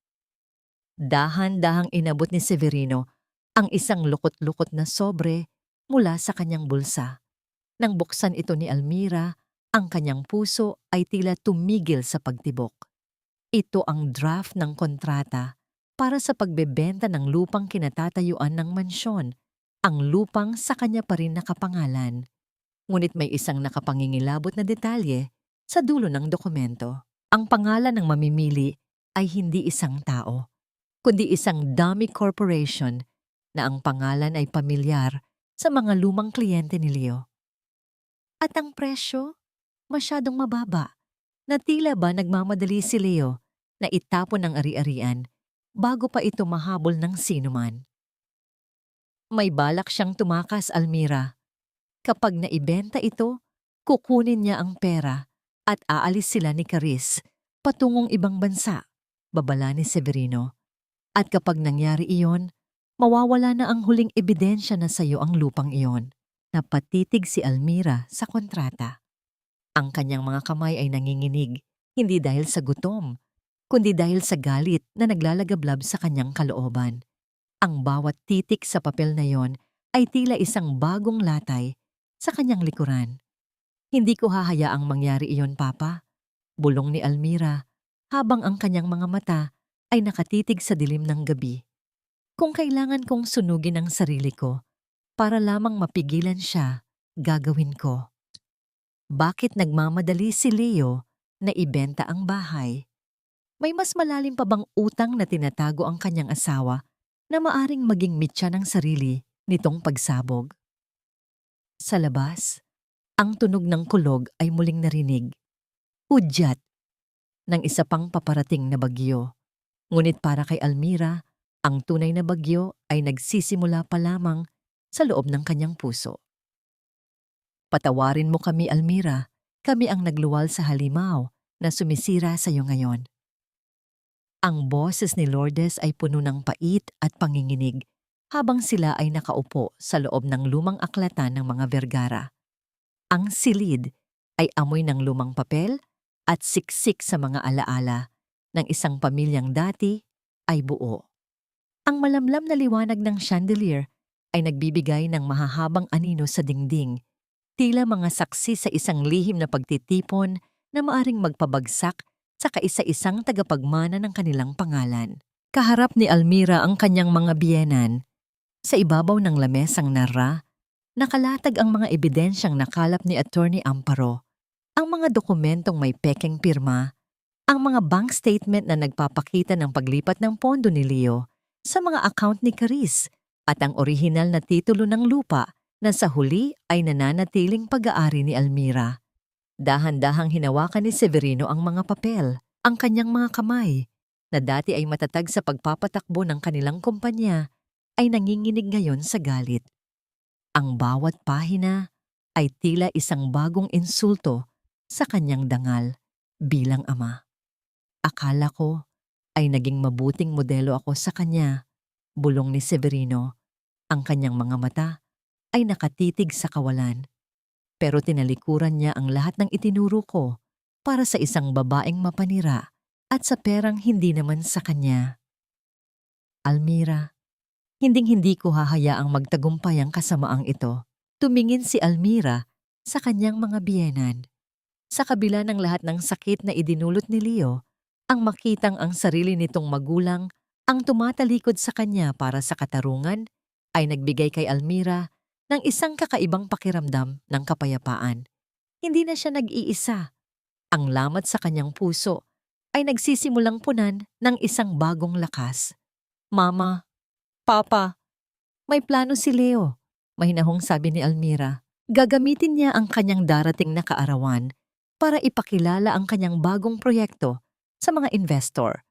Dahan-dahang inabot ni Severino ang isang lukot-lukot na sobre mula sa kanyang bulsa. Nang buksan ito ni Almira, ang kanyang puso ay tila tumigil sa pagtibok. Ito ang draft ng kontrata para sa pagbebenta ng lupang kinatatayuan ng mansyon, ang lupang sa kanya pa rin nakapangalan. Ngunit may isang nakapangingilabot na detalye sa dulo ng dokumento. Ang pangalan ng mamimili ay hindi isang tao, kundi isang dummy corporation na ang pangalan ay pamilyar sa mga lumang kliyente ni Leo. At ang presyo? Masyadong mababa, na tila ba nagmamadali si Leo na itapon ang ari-arian bago pa ito mahabol ng sinuman. May balak siyang tumakas, Almira. Kapag naibenta ito, kukunin niya ang pera at aalis sila ni Caris patungong ibang bansa, babala ni Severino. At kapag nangyari iyon, mawawala na ang huling ebidensya na sayo ang lupang iyon. Napatitig si Almira sa kontrata. Ang kanyang mga kamay ay nanginginig, hindi dahil sa gutom, kundi dahil sa galit na naglalagablab sa kanyang kalooban. Ang bawat titik sa papel na yon ay tila isang bagong latay sa kanyang likuran. Hindi ko hahayaang mangyari iyon, Papa, bulong ni Almira habang ang kanyang mga mata ay nakatitig sa dilim ng gabi. Kung kailangan kong sunugin ang sarili ko para lamang mapigilan siya, gagawin ko. Bakit nagmamadali si Leo na ibenta ang bahay? May mas malalim pa bang utang na tinatago ang kanyang asawa na maaring maging mitya ng sarili nitong pagsabog? Sa labas, ang tunog ng kulog ay muling narinig. Udyat ng isa pang paparating na bagyo. Ngunit para kay Almira, ang tunay na bagyo ay nagsisimula pa lamang sa loob ng kanyang puso. Patawarin mo kami, Almira. Kami ang nagluwal sa halimaw na sumisira sa iyo ngayon. Ang boses ni Lourdes ay puno ng pait at panginginig habang sila ay nakaupo sa loob ng lumang aklatan ng mga Vergara. Ang silid ay amoy ng lumang papel at siksik sa mga alaala ng isang pamilyang dati ay buo. Ang malamlam na liwanag ng chandelier ay nagbibigay ng mahahabang anino sa dingding, tila mga saksi sa isang lihim na pagtitipon na maaring magpabagsak sa kaisa-isang tagapagmana ng kanilang pangalan. Kaharap ni Almira ang kanyang mga biyenan. Sa ibabaw ng lamesang narra, nakalatag ang mga ebidensyang nakalap ni Attorney Amparo, ang mga dokumentong may pekeng pirma, ang mga bank statement na nagpapakita ng paglipat ng pondo ni Leo sa mga account ni Caris at ang orihinal na titulo ng lupa na sa huli ay nananatiling pag-aari ni Almira. Dahan-dahang hinawakan ni Severino ang mga papel, ang kanyang mga kamay, na dati ay matatag sa pagpapatakbo ng kanilang kumpanya, ay nanginginig ngayon sa galit. Ang bawat pahina ay tila isang bagong insulto sa kanyang dangal bilang ama. Akala ko ay naging mabuting modelo ako sa kanya, bulong ni Severino. Ang kanyang mga mata ay nakatitig sa kawalan. Pero tinalikuran niya ang lahat ng itinuro ko para sa isang babaeng mapanira at sa perang hindi naman sa kanya. Almira, hinding-hindi ko hahayaang magtagumpay ang kasamaang ito. Tumingin si Almira sa kanyang mga biyenan. Sa kabila ng lahat ng sakit na idinulot ni Leo, ang makitang ang sarili nitong magulang ang tumatalikod sa kanya para sa katarungan ay nagbigay kay Almira ng isang kakaibang pakiramdam ng kapayapaan. Hindi na siya nag-iisa. Ang lamat sa kanyang puso ay nagsisimulang punan ng isang bagong lakas. Mama, Papa, may plano si Leo, mahinahong sabi ni Almira. Gagamitin niya ang kanyang darating na kaarawan para ipakilala ang kanyang bagong proyekto sa mga investor.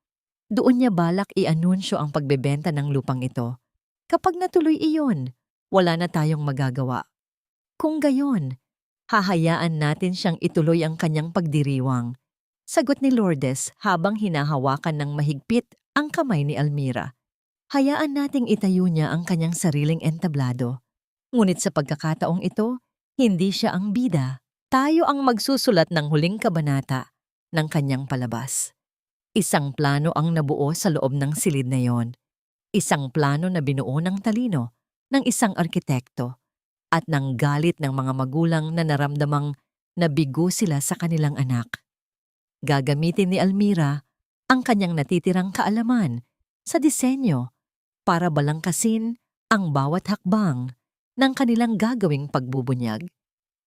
Doon niya balak i-anunsyo ang pagbebenta ng lupang ito. Kapag natuloy iyon, wala na tayong magagawa. Kung gayon, hahayaan natin siyang ituloy ang kanyang pagdiriwang. Sagot ni Lourdes habang hinahawakan ng mahigpit ang kamay ni Almira. Hayaan nating itayo niya ang kanyang sariling entablado. Ngunit sa pagkakataong ito, hindi siya ang bida. Tayo ang magsusulat ng huling kabanata ng kanyang palabas. Isang plano ang nabuo sa loob ng silid na yon. Isang plano na binuo ng talino ng isang arkitekto at ng galit ng mga magulang na naramdamang nabigo sila sa kanilang anak. Gagamitin ni Almira ang kanyang natitirang kaalaman sa disenyo para balangkasin ang bawat hakbang ng kanilang gagawing pagbubunyag.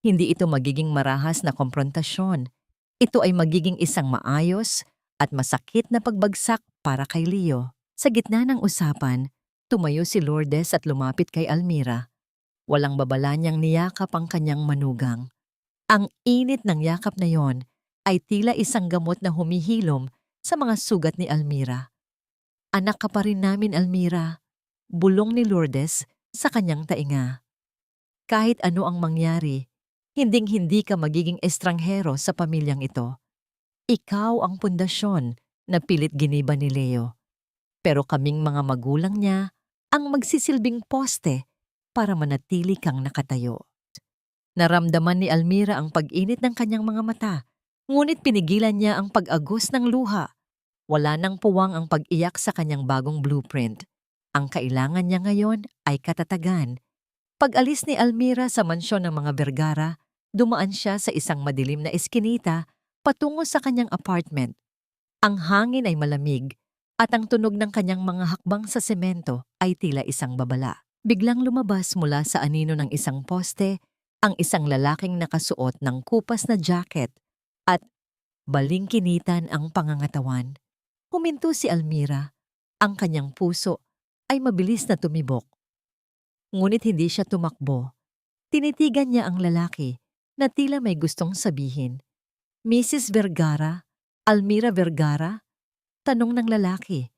Hindi ito magiging marahas na komprontasyon. Ito ay magiging isang maayos at masakit na pagbagsak para kay Leo. Sa gitna ng usapan, tumayo si Lourdes at lumapit kay Almira. Walang babala niyang niyakap ang kanyang manugang. Ang init ng yakap na yon ay tila isang gamot na humihilom sa mga sugat ni Almira. Anak ka pa rin namin, Almira, bulong ni Lourdes sa kanyang tainga. Kahit ano ang mangyari, hinding-hindi ka magiging estranghero sa pamilyang ito. Ikaw ang pundasyon na pilit giniba ni Leo. Pero kaming mga magulang niya ang magsisilbing poste para manatili kang nakatayo. Naramdaman ni Almira ang pag-init ng kanyang mga mata, ngunit pinigilan niya ang pag-agos ng luha. Wala nang puwang ang pag-iyak sa kanyang bagong blueprint. Ang kailangan niya ngayon ay katatagan. Pag-alis ni Almira sa mansyon ng mga Vergara, dumaan siya sa isang madilim na eskinita patungo sa kanyang apartment. Ang hangin ay malamig at ang tunog ng kanyang mga hakbang sa semento ay tila isang babala. Biglang lumabas mula sa anino ng isang poste ang isang lalaking nakasuot ng kupas na jacket at balingkinitan ang pangangatawan. Huminto si Almira. Ang kanyang puso ay mabilis na tumibok. Ngunit hindi siya tumakbo. Tinitigan niya ang lalaki na tila may gustong sabihin. Mrs. Vergara? Almira Vergara? Tanong ng lalaki.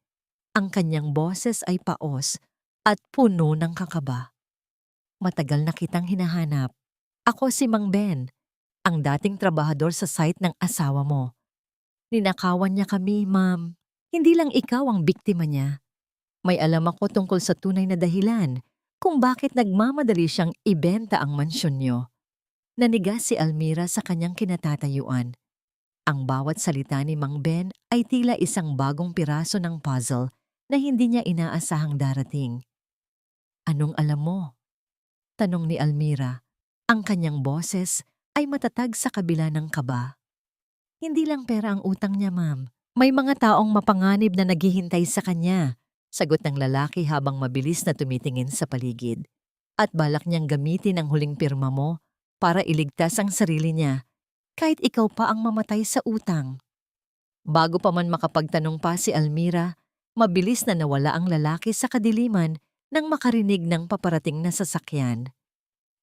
Ang kanyang boses ay paos at puno ng kakaba. Matagal na kitang hinahanap. Ako si Mang Ben, ang dating trabahador sa site ng asawa mo. Ninakawan niya kami, ma'am. Hindi lang ikaw ang biktima niya. May alam ako tungkol sa tunay na dahilan kung bakit nagmamadali siyang ibenta ang mansyon niyo. Nanigas si Almira sa kanyang kinatatayuan. Ang bawat salita ni Mang Ben ay tila isang bagong piraso ng puzzle na hindi niya inaasahang darating. Anong alam mo? Tanong ni Almira. Ang kanyang boses ay matatag sa kabila ng kaba. Hindi lang pera ang utang niya, ma'am. May mga taong mapanganib na naghihintay sa kanya, sagot ng lalaki habang mabilis na tumitingin sa paligid. At balak niyang gamitin ang huling pirma mo para iligtas ang sarili niya, kahit ikaw pa ang mamatay sa utang. Bago pa man makapagtanong pa si Almira, mabilis na nawala ang lalaki sa kadiliman nang makarinig ng paparating na sasakyan.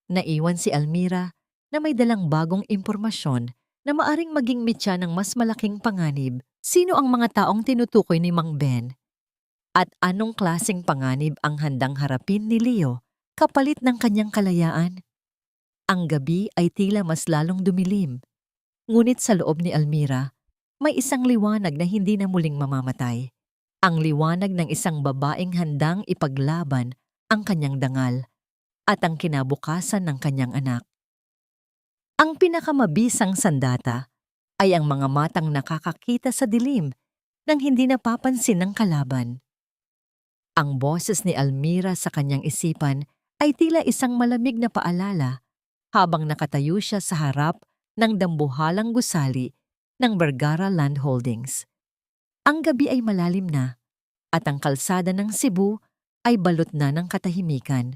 Naiwan si Almira na may dalang bagong impormasyon na maaring maging mitya ng mas malaking panganib. Sino ang mga taong tinutukoy ni Mang Ben? At anong klaseng panganib ang handang harapin ni Leo kapalit ng kanyang kalayaan? Ang gabi ay tila mas lalong dumilim. Ngunit sa loob ni Almira, may isang liwanag na hindi na muling mamamatay. Ang liwanag ng isang babaeng handang ipaglaban ang kanyang dangal at ang kinabukasan ng kanyang anak. Ang pinakamabisang sandata ay ang mga matang nakakakita sa dilim nang hindi napapansin ng kalaban. Ang boses ni Almira sa kanyang isipan ay tila isang malamig na paalala habang nakatayo siya sa harap ng dambuhalang gusali ng Vergara Land Holdings. Ang gabi ay malalim na at ang kalsada ng Cebu ay balot na ng katahimikan,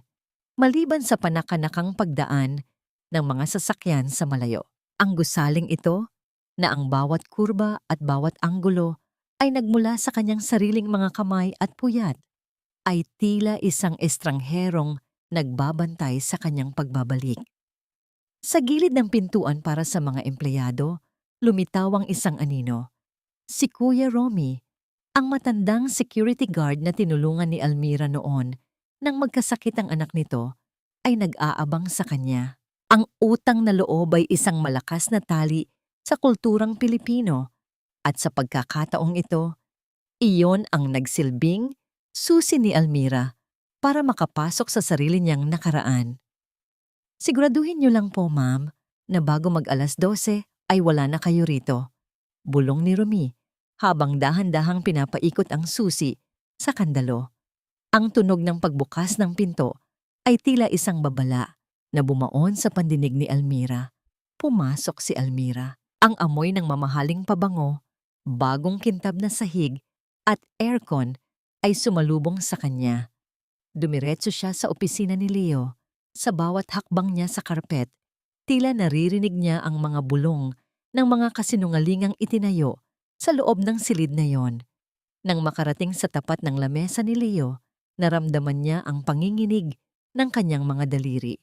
maliban sa panakanakang pagdaan ng mga sasakyan sa malayo. Ang gusaling ito, na ang bawat kurba at bawat anggulo ay nagmula sa kanyang sariling mga kamay at puyat, ay tila isang estrangherong nagbabantay sa kanyang pagbabalik. Sa gilid ng pintuan para sa mga empleyado, lumitaw ang isang anino. Si Kuya Romy, ang matandang security guard na tinulungan ni Almira noon nang magkasakit ang anak nito, ay nag-aabang sa kanya. Ang utang na loob ay isang malakas na tali sa kulturang Pilipino at sa pagkakataong ito, iyon ang nagsilbing susi ni Almira para makapasok sa sarili niyang nakaraan. Siguraduhin niyo lang po, ma'am, na bago mag-alas 12 ay wala na kayo rito. Bulong ni Romy habang dahan-dahang pinapaikot ang susi sa kandalo. Ang tunog ng pagbukas ng pinto ay tila isang babala na bumaon sa pandinig ni Almira. Pumasok si Almira. Ang amoy ng mamahaling pabango, bagong kintab na sahig at aircon ay sumalubong sa kanya. Dumiretso siya sa opisina ni Leo. Sa bawat hakbang niya sa karpet, tila naririnig niya ang mga bulong ng mga kasinungalingang itinayo sa loob ng silid na yon. Nang makarating sa tapat ng lamesa ni Leo, naramdaman niya ang panginginig ng kanyang mga daliri.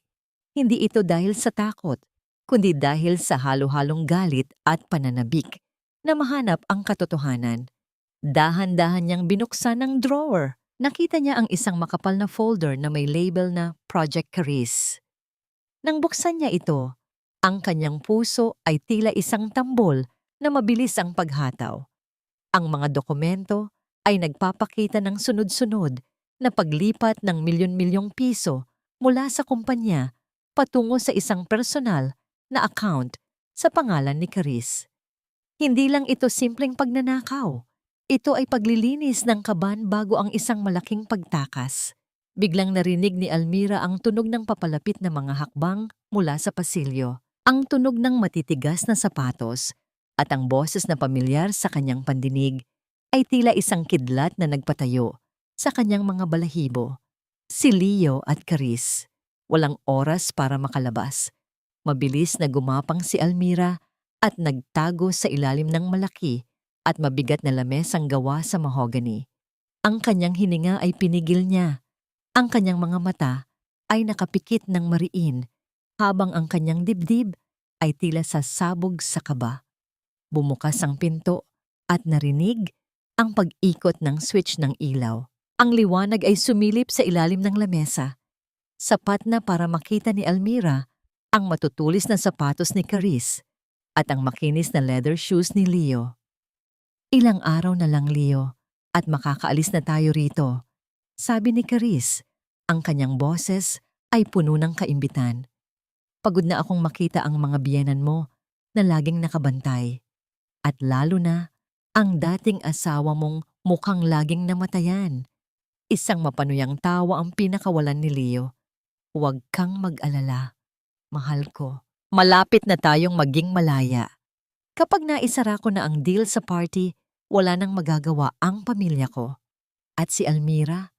Hindi ito dahil sa takot, kundi dahil sa halo-halong galit at pananabik na mahanap ang katotohanan. Dahan-dahan niyang binuksan ng drawer. Nakita niya ang isang makapal na folder na may label na Project Caris. Nang buksan niya ito, ang kanyang puso ay tila isang tambol na mabilis ang paghataw. Ang mga dokumento ay nagpapakita ng sunod-sunod na paglipat ng milyon-milyong piso mula sa kumpanya patungo sa isang personal na account sa pangalan ni Charis. Hindi lang ito simpleng pagnanakaw. Ito ay paglilinis ng kaban bago ang isang malaking pagtakas. Biglang narinig ni Almira ang tunog ng papalapit na mga hakbang mula sa pasilyo. Ang tunog ng matitigas na sapatos at ang boses na pamilyar sa kanyang pandinig ay tila isang kidlat na nagpatayo sa kanyang mga balahibo. Si Leo at Charis. Walang oras para makalabas. Mabilis na gumapang si Almira at nagtago sa ilalim ng malaki at mabigat na lamesang gawa sa mahogany. Ang kanyang hininga ay pinigil niya. Ang kanyang mga mata ay nakapikit ng mariin habang ang kanyang dibdib ay tila sasabog sa kaba. Bumukas ang pinto at narinig ang pag-ikot ng switch ng ilaw. Ang liwanag ay sumilip sa ilalim ng lamesa. Sapat na para makita ni Almira ang matutulis na sapatos ni Charis at ang makinis na leather shoes ni Leo. Ilang araw na lang, Leo, at makakaalis na tayo rito. Sabi ni Charis, ang kanyang boses ay puno ng kaimbitan. Pagod na akong makita ang mga biyenan mo na laging nakabantay. At lalo na ang dating asawa mong mukhang laging namatayan. Isang mapanuyang tawa ang pinakawalan ni Leo. Huwag kang mag-alala. Mahal ko. Malapit na tayong maging malaya. Kapag naisara ko na ang deal sa party, wala nang magagawa ang pamilya ko. At si Almira,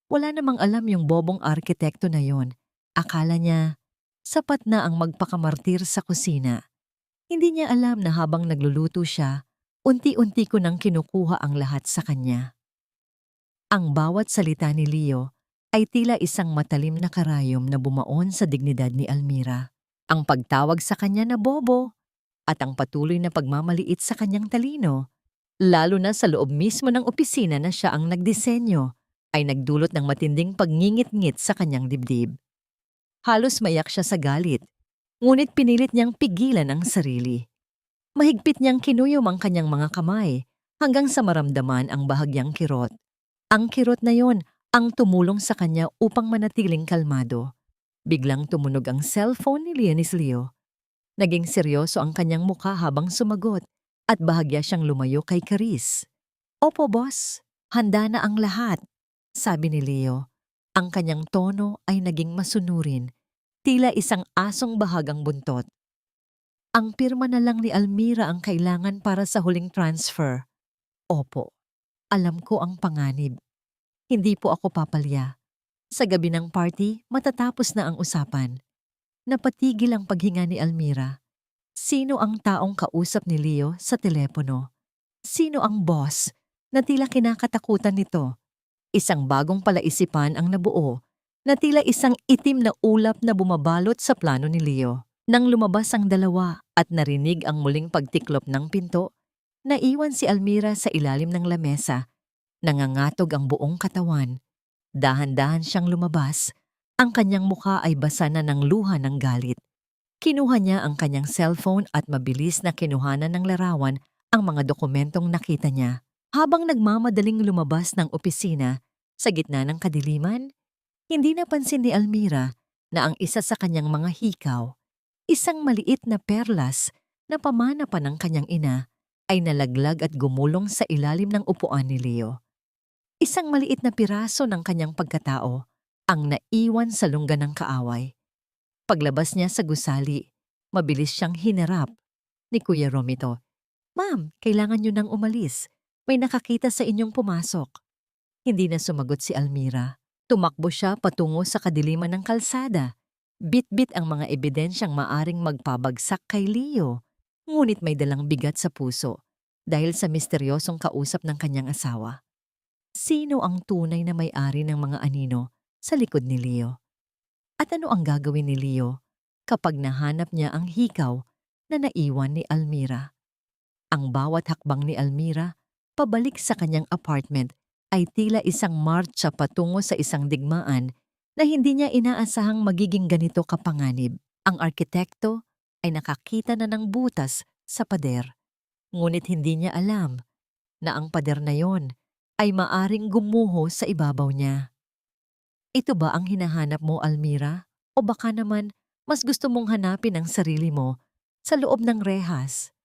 wala namang alam yung bobong arkitekto na yon. Akala niya, sapat na ang magpakamartir sa kusina. Hindi niya alam na habang nagluluto siya, unti-unti ko nang kinukuha ang lahat sa kanya. Ang bawat salita ni Leo ay tila isang matalim na karayom na bumaon sa dignidad ni Almira. Ang pagtawag sa kanya na bobo at ang patuloy na pagmamaliit sa kanyang talino, lalo na sa loob mismo ng opisina na siya ang nagdisenyo, ay nagdulot ng matinding pagngingit-ngit sa kanyang dibdib. Halos maiyak siya sa galit, ngunit pinilit niyang pigilan ang sarili. Mahigpit niyang kinuyom ang kanyang mga kamay hanggang sa maramdaman ang bahagyang kirot. Ang kirot na yon ang tumulong sa kanya upang manatiling kalmado. Biglang tumunog ang cellphone ni Leo. Naging seryoso ang kanyang mukha habang sumagot at bahagya siyang lumayo kay Charis. Opo, boss. Handa na ang lahat, sabi ni Leo. Ang kanyang tono ay naging masunurin, tila isang asong bahagang buntot. Ang pirma na lang ni Almira ang kailangan para sa huling transfer. Opo, alam ko ang panganib. Hindi po ako papalya. Sa gabi ng party, matatapos na ang usapan. Napatigil ang paghinga ni Almira. Sino ang taong kausap ni Leo sa telepono? Sino ang boss na tila kinakatakutan nito? Isang bagong palaisipan ang nabuo na tila isang itim na ulap na bumabalot sa plano ni Leo. Nang lumabas ang dalawa at narinig ang muling pagtiklop ng pinto, naiwan si Almira sa ilalim ng lamesa. Nangangatog ang buong katawan. Dahan-dahan siyang lumabas. Ang kanyang mukha ay basa na ng luha ng galit. Kinuha niya ang kanyang cellphone at mabilis na kinuhanan ng larawan ang mga dokumentong nakita niya. Habang nagmamadaling lumabas ng opisina sa gitna ng kadiliman, hindi napansin ni Almira na ang isa sa kanyang mga hikaw, isang maliit na perlas na pamana pa ng kanyang ina, ay nalaglag at gumulong sa ilalim ng upuan ni Leo. Isang maliit na piraso ng kanyang pagkatao ang naiwan sa lungga ng kaaway. Paglabas niya sa gusali, mabilis siyang hinarap ni Kuya Romito. Ma'am, kailangan niyo nang umalis. May nakakita sa inyong pumasok. Hindi na sumagot si Almira. Tumakbo siya patungo sa kadiliman ng kalsada. Bit-bit ang mga ebidensyang maaring magpabagsak kay Leo. Ngunit may dalang bigat sa puso dahil sa misteryosong kausap ng kanyang asawa. Sino ang tunay na may-ari ng mga anino sa likod ni Leo? At ano ang gagawin ni Leo kapag nahanap niya ang hikaw na naiwan ni Almira? Ang bawat hakbang ni Almira pabalik sa kanyang apartment ay tila isang martsa patungo sa isang digmaan na hindi niya inaasahang magiging ganito kapanganib. Ang arkitekto ay nakakita na ng butas sa pader. Ngunit hindi niya alam na ang pader na yon ay maaring gumuho sa ibabaw niya. Ito ba ang hinahanap mo, Almira? O baka naman Mas gusto mong hanapin ang sarili mo sa loob ng rehas.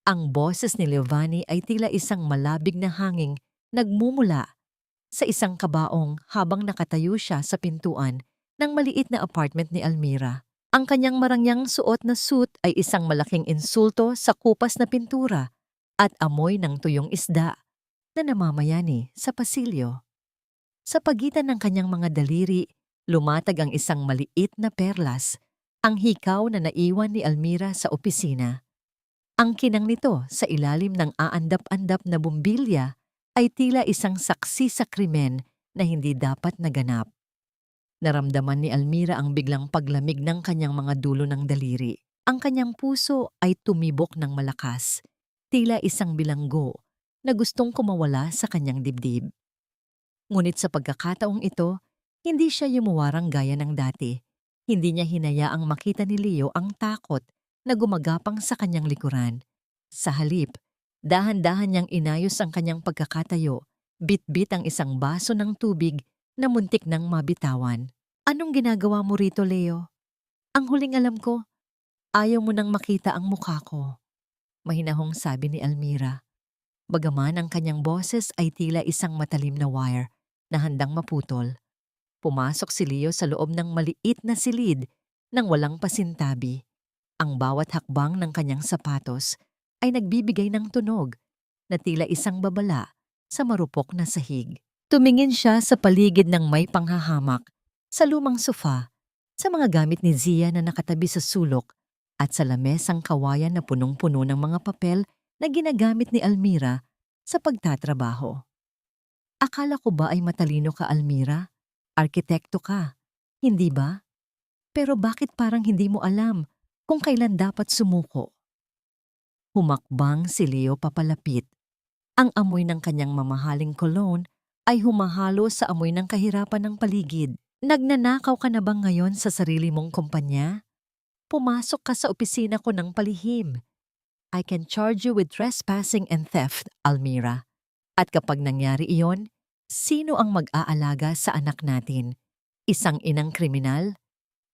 Ang boses ni Leovanni ay tila isang malabig na hanging nagmumula sa isang kabaong habang nakatayo siya sa pintuan ng maliit na apartment ni Almira. Ang kanyang marangyang suot na suit ay isang malaking insulto sa kupas na pintura at amoy ng tuyong isda na namamayani sa pasilyo. Sa pagitan ng kanyang mga daliri, lumatag ang isang maliit na perlas, ang hikaw na naiwan ni Almira sa opisina. Ang kinang nito sa ilalim ng aandap-andap na bumbilya ay tila isang saksi sa krimen na hindi dapat naganap. Naramdaman ni Almira ang biglang paglamig ng kanyang mga dulo ng daliri. Ang kanyang puso ay tumibok ng malakas, tila isang bilanggo na gustong kumawala sa kanyang dibdib. Ngunit sa pagkakataong ito, hindi siya yumuwarang gaya ng dati. Hindi niya hinayaang makita ni Leo ang takot na gumagapang sa kanyang likuran. Sa halip, dahan-dahan niyang inayos ang kanyang pagkakatayo, bit-bit ang isang baso ng tubig na muntik nang mabitawan. Anong ginagawa mo rito, Leo? Ang huling alam ko, ayaw mo nang makita ang mukha ko. Mahinahong sabi ni Almira. Bagaman ang kanyang boses ay tila isang matalim na wire na handang maputol. Pumasok si Leo sa loob ng maliit na silid nang walang pasintabi. Ang bawat hakbang ng kanyang sapatos ay nagbibigay ng tunog na tila isang babala sa marupok na sahig. Tumingin siya sa paligid ng may panghahamak, sa lumang sofa, sa mga gamit ni Zia na nakatabi sa sulok at sa lamesang kawayan na punong-puno ng mga papel na ginagamit ni Almira sa pagtatrabaho. Akala ko ba ay matalino ka, Almira? Arkitekto ka, hindi ba? Pero bakit parang hindi mo alam kung kailan dapat sumuko? Humakbang si Leo papalapit. Ang amoy ng kanyang mamahaling cologne ay humahalo sa amoy ng kahirapan ng paligid. Nagnanakaw ka na bang ngayon sa sarili mong kumpanya? Pumasok ka sa opisina ko ng palihim. I can charge you with trespassing and theft, Almira. At kapag nangyari iyon, sino ang mag-aalaga sa anak natin? Isang inang kriminal?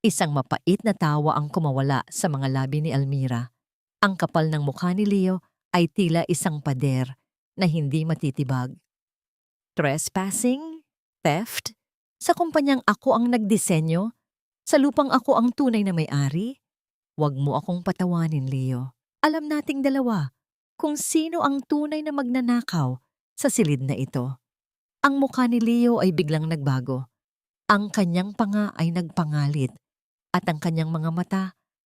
Isang mapait na tawa ang kumawala sa mga labi ni Almira. Ang kapal ng mukha ni Leo ay tila isang pader na hindi matitibag. Trespassing? Theft? Sa kumpanyang ako ang nagdisenyo? Sa lupang ako ang tunay na may-ari? Huwag mo akong patawanin, Leo. Alam nating dalawa kung sino ang tunay na magnanakaw sa silid na ito. Ang mukha ni Leo ay biglang nagbago. Ang kanyang panga ay nagpangalit at ang kanyang mga mata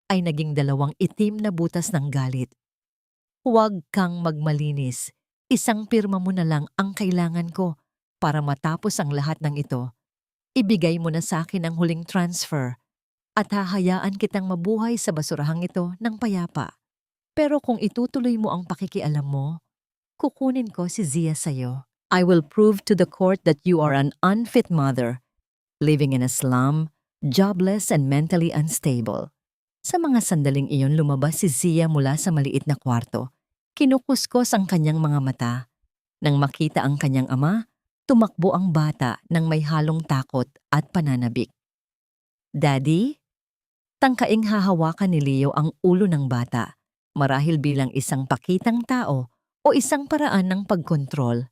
ay naging dalawang itim na butas ng galit. Huwag kang magmalinis. Isang pirma mo na lang ang kailangan ko para matapos ang lahat ng ito. Ibigay mo na sa akin ang huling transfer at hahayaan kitang mabuhay sa basurahang ito ng payapa. Pero kung itutuloy mo ang pakikialam mo, kukunin ko si Zia sa'yo. I will prove to the court that you are an unfit mother, living in a slum, jobless and mentally unstable. Sa mga sandaling iyon lumabas si Zia mula sa maliit na kwarto. Kinukuskos ang kanyang mga mata. Nang makita ang kanyang ama, tumakbo ang bata ng may halong takot at pananabik. Daddy? Tangkaing hahawakan ni Leo ang ulo ng bata, marahil bilang isang pakitang tao o isang paraan ng pagkontrol.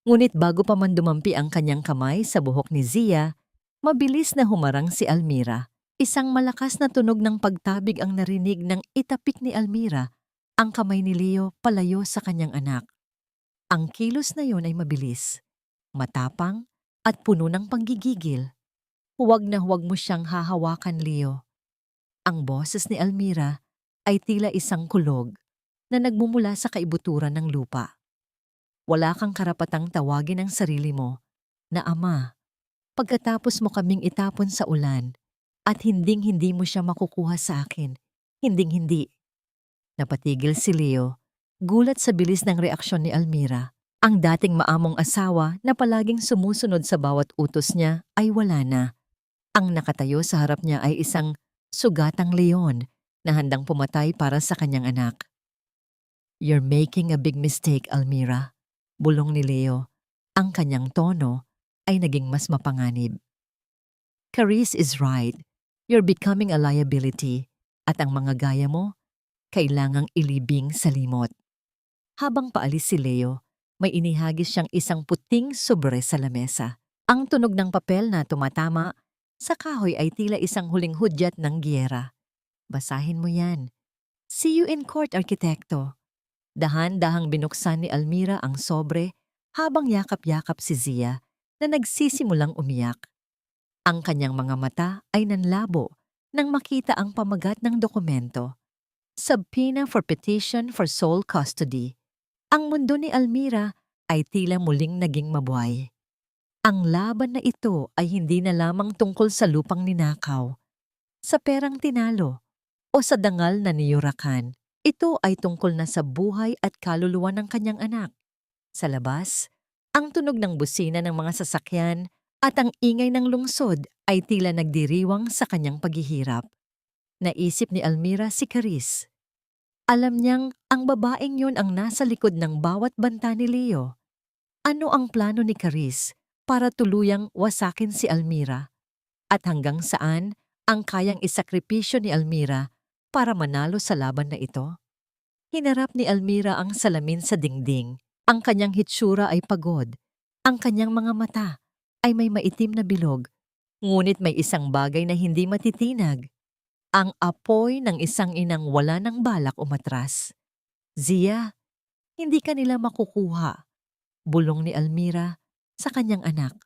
Ngunit bago pa man dumampi ang kanyang kamay sa buhok ni Zia, mabilis na humarang si Almira. Isang malakas na tunog ng pagtabig ang narinig ng itapik ni Almira, ang kamay ni Leo palayo sa kanyang anak. Ang kilos na yon ay mabilis, matapang at puno ng panggigigil. Huwag na huwag mo siyang hahawakan, Leo. Ang boses ni Almira ay tila isang kulog na nagmumula sa kaibuturan ng lupa. Wala kang karapatang tawagin ang sarili mo na ama pagkatapos mo kaming itapon sa ulan at hinding-hindi mo siya makukuha sa akin. Hinding-hindi. Napatigil si Leo, gulat sa bilis ng reaksyon ni Almira. Ang dating maamong asawa na palaging sumusunod sa bawat utos niya ay wala na. Ang nakatayo sa harap niya ay isang sugatang leon na handang pumatay para sa kanyang anak. You're making a big mistake, Almira. Bulong ni Leo. Ang kanyang tono ay naging mas mapanganib. Carice is right. You're becoming a liability at ang mga gaya mo, kailangang ilibing sa limot. Habang paalis si Leo, may inihagis siyang isang puting sobre sa lamesa. Ang tunog ng papel na tumatama sa kahoy ay tila isang huling hudyat ng giyera. Basahin mo yan. See you in court, arkitekto. Dahan-dahang binuksan ni Almira ang sobre habang yakap-yakap si Zia na nagsisimulang umiyak. Ang kanyang mga mata ay nanlabo nang makita ang pamagat ng dokumento. Subpoena for petition for sole custody. Ang mundo ni Almira ay tila muling naging mabuhay. Ang laban na ito ay hindi na lamang tungkol sa lupang ninakaw, sa perang tinalo, o sa dangal na niyurakan. Ito ay tungkol na sa buhay at kaluluwa ng kanyang anak. Sa labas, ang tunog ng busina ng mga sasakyan at ang ingay ng lungsod ay tila nagdiriwang sa kanyang paghihirap. Naisip ni Almira si Caris. Alam niyang ang babaeng yun ang nasa likod ng bawat banta ni Leo. Ano ang plano ni Caris para tuluyang wasakin si Almira? At hanggang saan ang kayang isakripisyo ni Almira para manalo sa laban na ito? Hinarap ni Almira ang salamin sa dingding. Ang kanyang hitsura ay pagod. Ang kanyang mga mata ay may maitim na bilog. Ngunit may isang bagay na hindi matitinag. Ang apoy ng isang inang wala ng balak umatras. Zia, hindi ka nila makukuha, bulong ni Almira sa kanyang anak,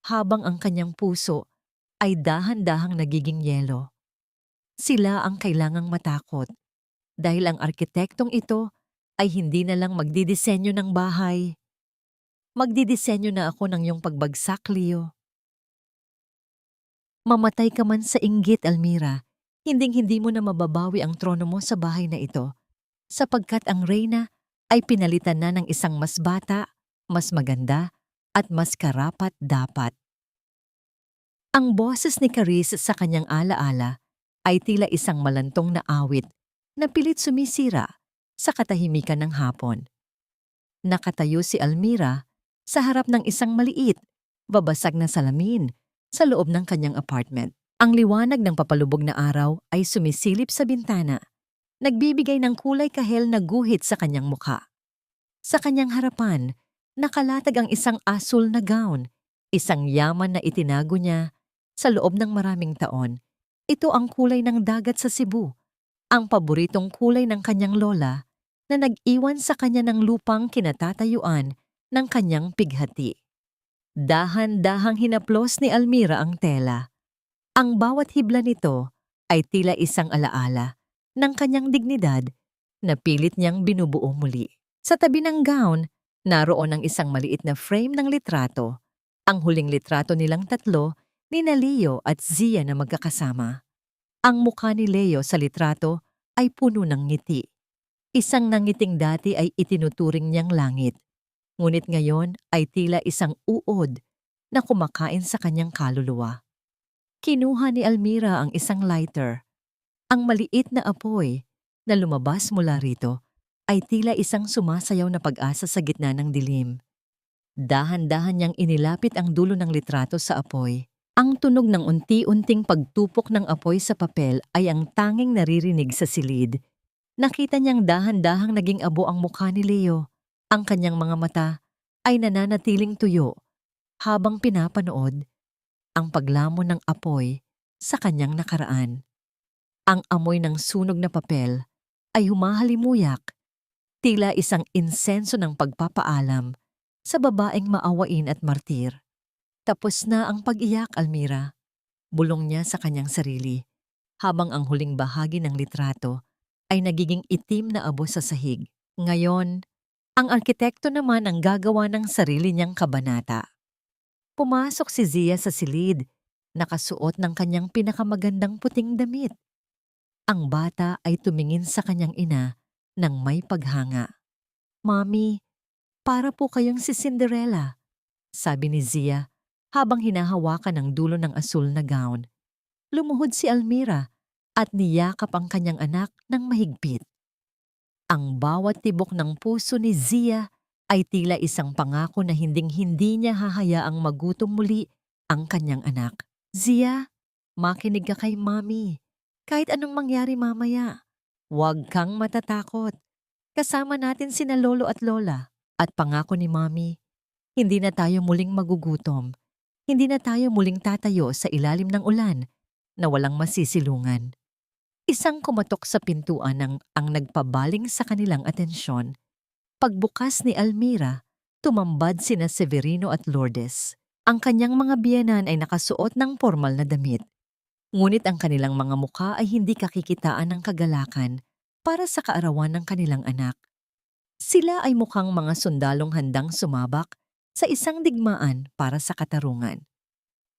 habang ang kanyang puso ay dahan-dahang nagiging yelo. Sila ang kailangang matakot, dahil ang arkitektong ito ay hindi na lang magdidisenyo ng bahay. Magdidisenyo na ako ng iyong pagbagsak, Leo. Mamatay ka man sa inggit, Almira. Hinding-hindi mo na mababawi ang trono mo sa bahay na ito, sapagkat ang reyna ay pinalitan na ng isang mas bata, mas maganda, at mas karapat-dapat. Ang boses ni Caris sa kanyang alaala ay tila isang malantong na awit na pilit sumisira sa katahimikan ng hapon. Nakatayo si Almira sa harap ng isang maliit, babasag na salamin sa loob ng kanyang apartment. Ang liwanag ng papalubog na araw ay sumisilip sa bintana, nagbibigay ng kulay kahel na guhit sa kanyang mukha. Sa kanyang harapan, nakalatag ang isang asul na gown, isang yaman na itinago niya sa loob ng maraming taon. Ito ang kulay ng dagat sa Cebu, ang paboritong kulay ng kanyang lola na nag-iwan sa kanya ng lupang kinatatayuan ng kanyang pighati. Dahan-dahang hinaplos ni Almira ang tela. Ang bawat hibla nito ay tila isang alaala ng kanyang dignidad na pilit niyang binubuo muli. Sa tabi ng gown, naroon ang isang maliit na frame ng litrato, ang huling litrato nilang tatlo ni Leo at Zia na magkakasama. Ang mukha ni Leo sa litrato ay puno ng ngiti. Isang nangiting dati ay itinuturing niyang langit, ngunit ngayon ay tila isang uod na kumakain sa kanyang kaluluwa. Kinuha ni Almira ang isang lighter. Ang maliit na apoy na lumabas mula rito ay tila isang sumasayaw na pag-asa sa gitna ng dilim. Dahan-dahan niyang inilapit ang dulo ng litrato sa apoy. Ang tunog ng unti-unting pagtupok ng apoy sa papel ay ang tanging naririnig sa silid. Nakita niyang dahan-dahang naging abo ang mukha ni Leo. Ang kanyang mga mata ay nananatiling tuyo habang pinapanood ang paglamon ng apoy sa kanyang nakaraan. Ang amoy ng sunog na papel ay humahalimuyak, tila isang insenso ng pagpapaalam sa babaeng maawain at martir. Tapos na ang pag-iyak, Almira, bulong niya sa kanyang sarili, habang ang huling bahagi ng litrato ay nagiging itim na abo sa sahig. Ngayon, ang arkitekto naman ang gagawa ng sarili niyang kabanata. Pumasok si Zia sa silid, nakasuot ng kanyang pinakamagandang puting damit. Ang bata ay tumingin sa kanyang ina nang may paghanga. "Mami, para po kayong si Cinderella," sabi ni Zia habang hinahawakan ang dulo ng asul na gown. Lumuhod si Almira at niyakap ang kanyang anak ng mahigpit. Ang bawat tibok ng puso ni Zia ay tila isang pangako na hinding-hindi niya hahayaang magutom muli ang kanyang anak. "Zia, Makinig ka kay Mommy. Kahit anong mangyari mamaya, huwag kang matatakot. Kasama natin sina lolo at lola. At pangako ni Mommy, hindi na tayo muling magugutom. Hindi na tayo muling tatayo sa ilalim ng ulan na walang masisilungan. Isang kumatok sa pintuan ang nagpabaling sa kanilang atensyon. Pagbukas ni Almira, tumambad sina Severino at Lourdes. Ang kanyang mga biyenan ay nakasuot ng formal na damit. Ngunit ang kanilang mga mukha ay hindi kakikitaan ng kagalakan para sa kaarawan ng kanilang anak. Sila ay mukhang mga sundalong handang sumabak sa isang digmaan para sa katarungan.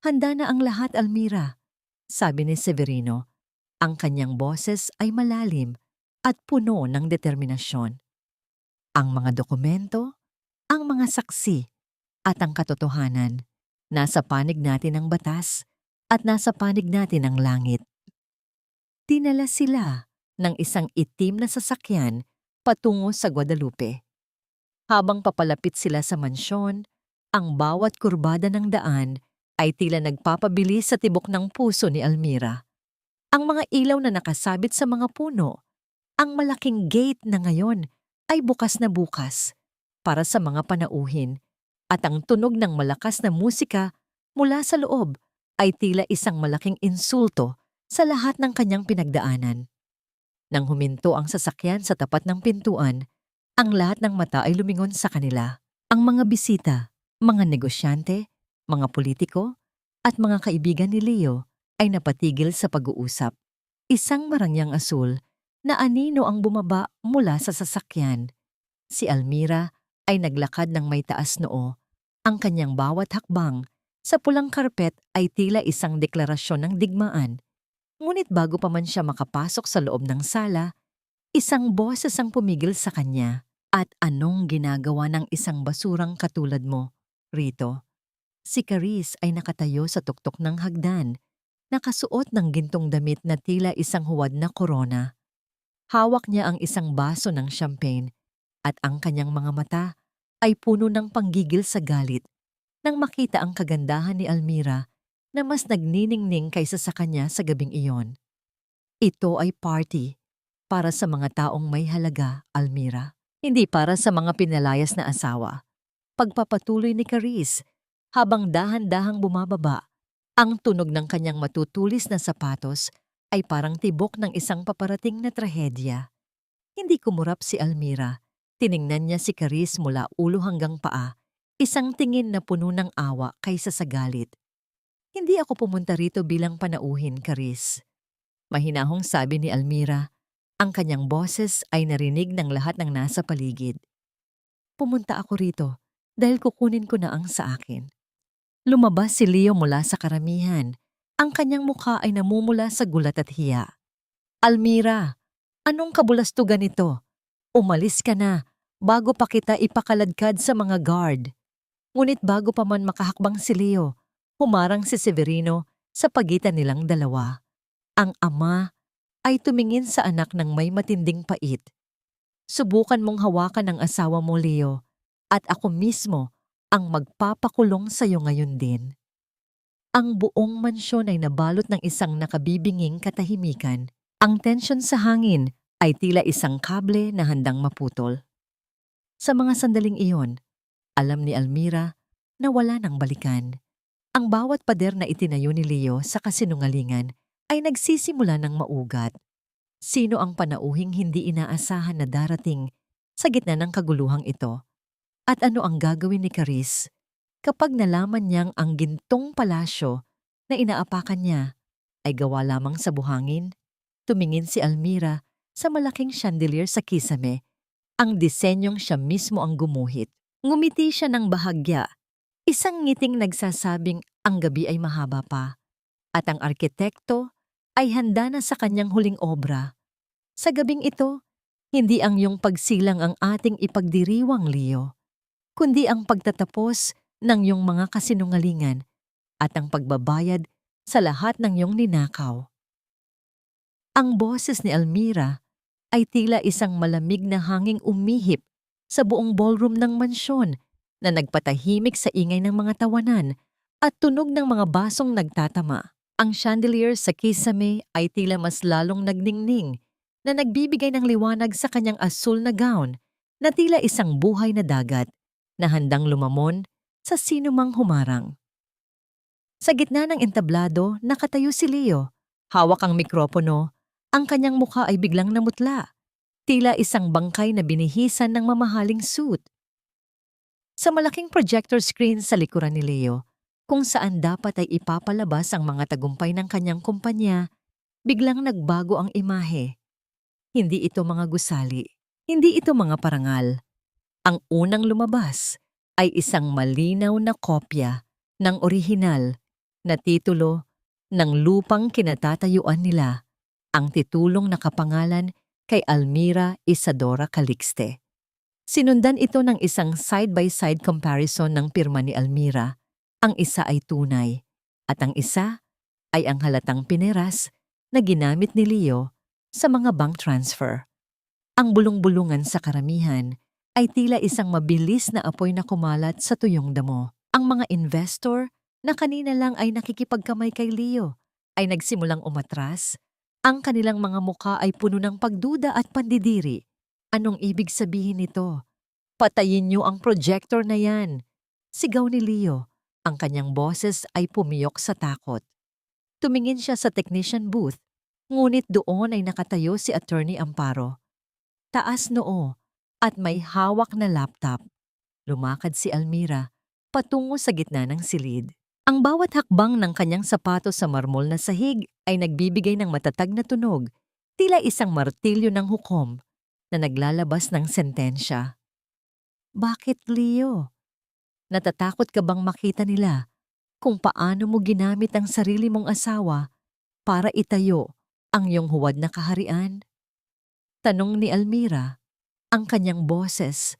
Handa na ang lahat, Almira, sabi ni Severino. Ang kanyang boses ay malalim at puno ng determinasyon. Ang mga dokumento, ang mga saksi, at ang katotohanan, nasa panig natin ang batas at nasa panig natin ang langit. Dinala sila ng isang itim na sasakyan patungo sa Guadalupe. Habang papalapit sila sa mansyon, ang bawat kurbada ng daan ay tila nagpapabilis sa tibok ng puso ni Almira. Ang mga ilaw na nakasabit sa mga puno, ang malaking gate na ngayon ay bukas na bukas para sa mga panauhin, at ang tunog ng malakas na musika mula sa loob ay tila isang malaking insulto sa lahat ng kanyang pinagdaanan. Nang huminto ang sasakyan sa tapat ng pintuan, ang lahat ng mata ay lumingon sa kanila. Ang mga bisita, mga negosyante, mga politiko, at mga kaibigan ni Leo ay napatigil sa pag-uusap. Isang marangyang asul na anino ang bumaba mula sa sasakyan. Si Almira ay naglakad ng may taas noo. Ang kanyang bawat hakbang sa pulang karpet ay tila isang deklarasyon ng digmaan. Ngunit bago pa man siya makapasok sa loob ng sala, isang boses ang pumigil sa kanya. At anong ginagawa ng isang basurang katulad mo, Rito? Si Caris ay nakatayo sa tuktok ng hagdan, nakasuot ng gintong damit na tila isang huwad na korona. Hawak niya ang isang baso ng champagne at ang kanyang mga mata ay puno ng panggigil sa galit nang makita ang kagandahan ni Almira na mas nagniningning kaysa sa kanya sa gabing iyon. Ito ay party para sa mga taong may halaga, Almira. Hindi para sa mga pinalayas na asawa. Pagpapatuloy ni Caris habang dahan-dahang bumababa, ang tunog ng kanyang matutulis na sapatos ay parang tibok ng isang paparating na trahedya. Hindi kumurap si Almira. Tiningnan niya si Caris mula ulo hanggang paa, isang tingin na puno ng awa kaysa sa galit. Hindi ako pumunta rito bilang panauhin, Caris. Mahinahong sabi ni Almira. Ang kanyang boses ay narinig ng lahat ng nasa paligid. Pumunta ako rito dahil kukunin ko na ang sa akin. Lumabas si Leo mula sa karamihan. Ang kanyang mukha ay namumula sa gulat at hiya. Almira, anong kabulastugan ito? Umalis ka na bago pa kita ipakaladkad sa mga guard. Ngunit bago pa man makahakbang si Leo, humarang si Severino sa pagitan nilang dalawa. Ang ama ay tumingin sa anak ng may matinding pait. Subukan mong hawakan ang asawa mo, Leo, at ako mismo ang magpapakulong sa iyo ngayon din. Ang buong mansyon ay nabalot ng isang nakabibinging katahimikan. Ang tensyon sa hangin ay tila isang kable na handang maputol. Sa mga sandaling iyon, alam ni Almira na wala nang balikan. Ang bawat pader na itinayo ni Leo sa kasinungalingan ay nagsisimula ng maugat. Sino ang panauhing hindi inaasahan na darating sa gitna ng kaguluhang ito? At ano ang gagawin ni Caris kapag nalaman niyang ang gintong palasyo na inaapakan niya ay gawa lamang sa buhangin? Tumingin si Almira sa malaking chandelier sa kisame. Ang disenyong siya mismo ang gumuhit. Ngumiti siya ng bahagya. Isang ngiting nagsasabing ang gabi ay mahaba pa. At ang arkitekto ay handa na sa kanyang huling obra. Sa gabing ito, hindi ang iyong pagsilang ang ating ipagdiriwang, Leo, kundi ang pagtatapos ng iyong mga kasinungalingan at ang pagbabayad sa lahat ng iyong ninakaw. Ang boses ni Almira ay tila isang malamig na hanging umihip sa buong ballroom ng mansyon na nagpatahimik sa ingay ng mga tawanan at tunog ng mga basong nagtatama. Ang chandelier sa kisame ay tila mas lalong nagningning na nagbibigay ng liwanag sa kanyang asul na gown na tila isang buhay na dagat na handang lumamon sa sinumang humarang. Sa gitna ng entablado, nakatayo si Leo. Hawak ang mikropono, ang kanyang mukha ay biglang namutla. Tila isang bangkay na binihisan ng mamahaling suit. Sa malaking projector screen sa likuran ni Leo, kung saan dapat ay ipapalabas ang mga tagumpay ng kanyang kumpanya, biglang nagbago ang imahe. Hindi ito mga gusali, hindi ito mga parangal. Ang unang lumabas ay isang malinaw na kopya ng orihinal na titulo ng lupang kinatatayuan nila, ang titulong nakapangalan kay Almira Isadora Calixte. Sinundan ito ng isang side-by-side comparison ng pirma ni Almira. Ang isa ay tunay at ang isa ay ang halatang pineras na ginamit ni Leo sa mga bank transfer. Ang bulong-bulungan sa karamihan ay tila isang mabilis na apoy na kumalat sa tuyong damo. Ang mga investor na kanina lang ay nakikipagkamay kay Leo ay nagsimulang umatras. Ang kanilang mga muka ay puno ng pagduda at pandidiri. Anong ibig sabihin nito? Patayin niyo ang projector na yan! Sigaw ni Leo. Ang kanyang boses ay pumiyok sa takot. Tumingin siya sa technician booth, ngunit doon ay nakatayo si Attorney Amparo. Taas noo at may hawak na laptop. Lumakad si Almira patungo sa gitna ng silid. Ang bawat hakbang ng kanyang sapatos sa marmol na sahig ay nagbibigay ng matatag na tunog, tila isang martilyo ng hukom na naglalabas ng sentensya. Bakit, Leo? Natatakot ka bang makita nila kung paano mo ginamit ang sarili mong asawa para itayo ang iyong huwad na kaharian? Tanong ni Almira. Ang kanyang boses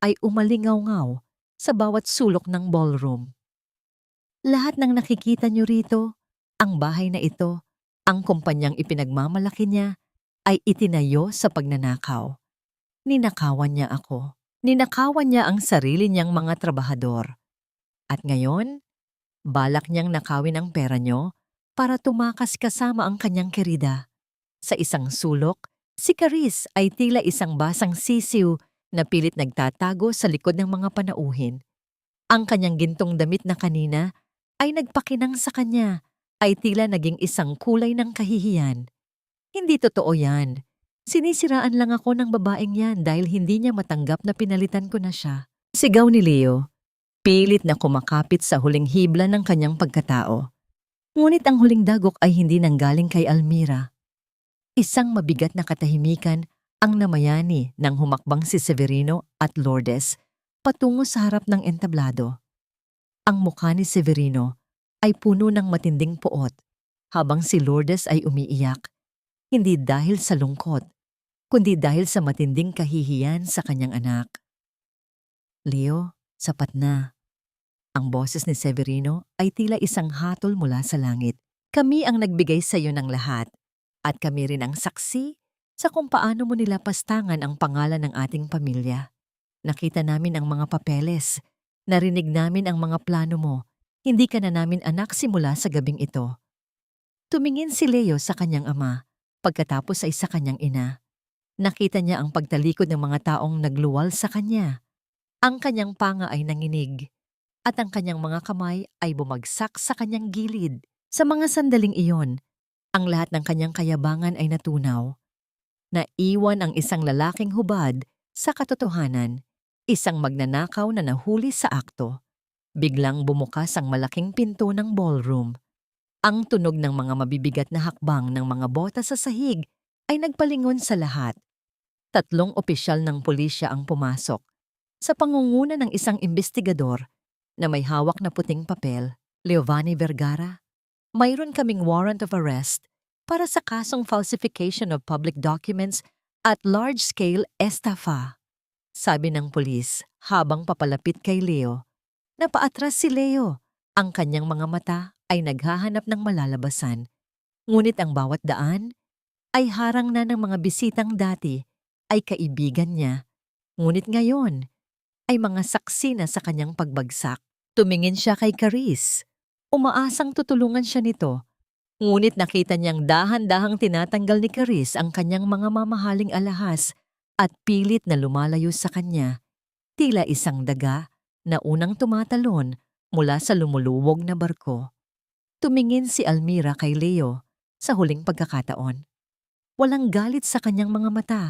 ay umalingaw-ngaw sa bawat sulok ng ballroom. Lahat ng nakikita niyo rito, ang bahay na ito, ang kumpanyang ipinagmamalaki niya, ay itinayo sa pagnanakaw. Ninakawan niya ako. Ninakawan niya ang sarili niyang mga trabahador. At ngayon, balak niyang nakawin ang pera niyo para tumakas kasama ang kanyang kerida. Sa isang sulok, si Caris ay tila isang basang sisiw na pilit nagtatago sa likod ng mga panauhin. Ang kanyang gintong damit na kanina ay nagpakinang sa kanya, ay tila naging isang kulay ng kahihiyan. Hindi totoo yan. Sinisiraan lang ako ng babaeng yan dahil hindi niya matanggap na pinalitan ko na siya. Sigaw ni Leo, pilit na kumakapit sa huling hibla ng kanyang pagkatao. Ngunit ang huling dagok ay hindi nanggaling kay Almira. Isang mabigat na katahimikan ang namayani nang humakbang si Severino at Lourdes patungo sa harap ng entablado. Ang mukha ni Severino ay puno ng matinding puot, habang si Lourdes ay umiiyak, hindi dahil sa lungkot, kundi dahil sa matinding kahihiyan sa kanyang anak. Leo, sapat na. Ang boses ni Severino ay tila isang hatol mula sa langit. Kami ang nagbigay sa iyo ng lahat, at kami rin ang saksi sa kung paano mo nilapastangan ang pangalan ng ating pamilya. Nakita namin ang mga papeles, narinig namin ang mga plano mo, hindi ka na namin anak simula sa gabing ito. Tumingin si Leo sa kanyang ama, pagkatapos ay sa kanyang ina. Nakita niya ang pagtalikod ng mga taong nagluwal sa kanya. Ang kanyang panga ay nanginig, at ang kanyang mga kamay ay bumagsak sa kanyang gilid. Sa mga sandaling iyon, ang lahat ng kanyang kayabangan ay natunaw. Naiwan ang isang lalaking hubad sa katotohanan, isang magnanakaw na nahuli sa akto. Biglang bumukas ang malaking pinto ng ballroom. Ang tunog ng mga mabibigat na hakbang ng mga bota sa sahig ay nagpalingon sa lahat. 3 opisyal ng pulisya ang pumasok, sa pangunguna ng isang imbestigador na may hawak na puting papel. Leovani Vergara, mayroon kaming warrant of arrest para sa kasong falsification of public documents at large-scale estafa, sabi ng pulis habang papalapit kay Leo. Napaatras si Leo. Ang kanyang mga mata ay naghahanap ng malalabasan. Ngunit ang bawat daan ay harang na ng mga bisitang dati ay kaibigan niya. Ngunit ngayon ay mga saksi na sa kanyang pagbagsak. Tumingin siya kay Caris. Umaasang tutulungan siya nito Ngunit nakita niyang dahan-dahang tinatanggal ni Charis ang kanyang mga mamahaling alahas at pilit na lumalayo sa kanya, tila isang daga na unang tumatalon mula sa lumuluwog na barko. Tumingin si Almira kay Leo sa huling pagkakataon. Walang galit sa kanyang mga mata,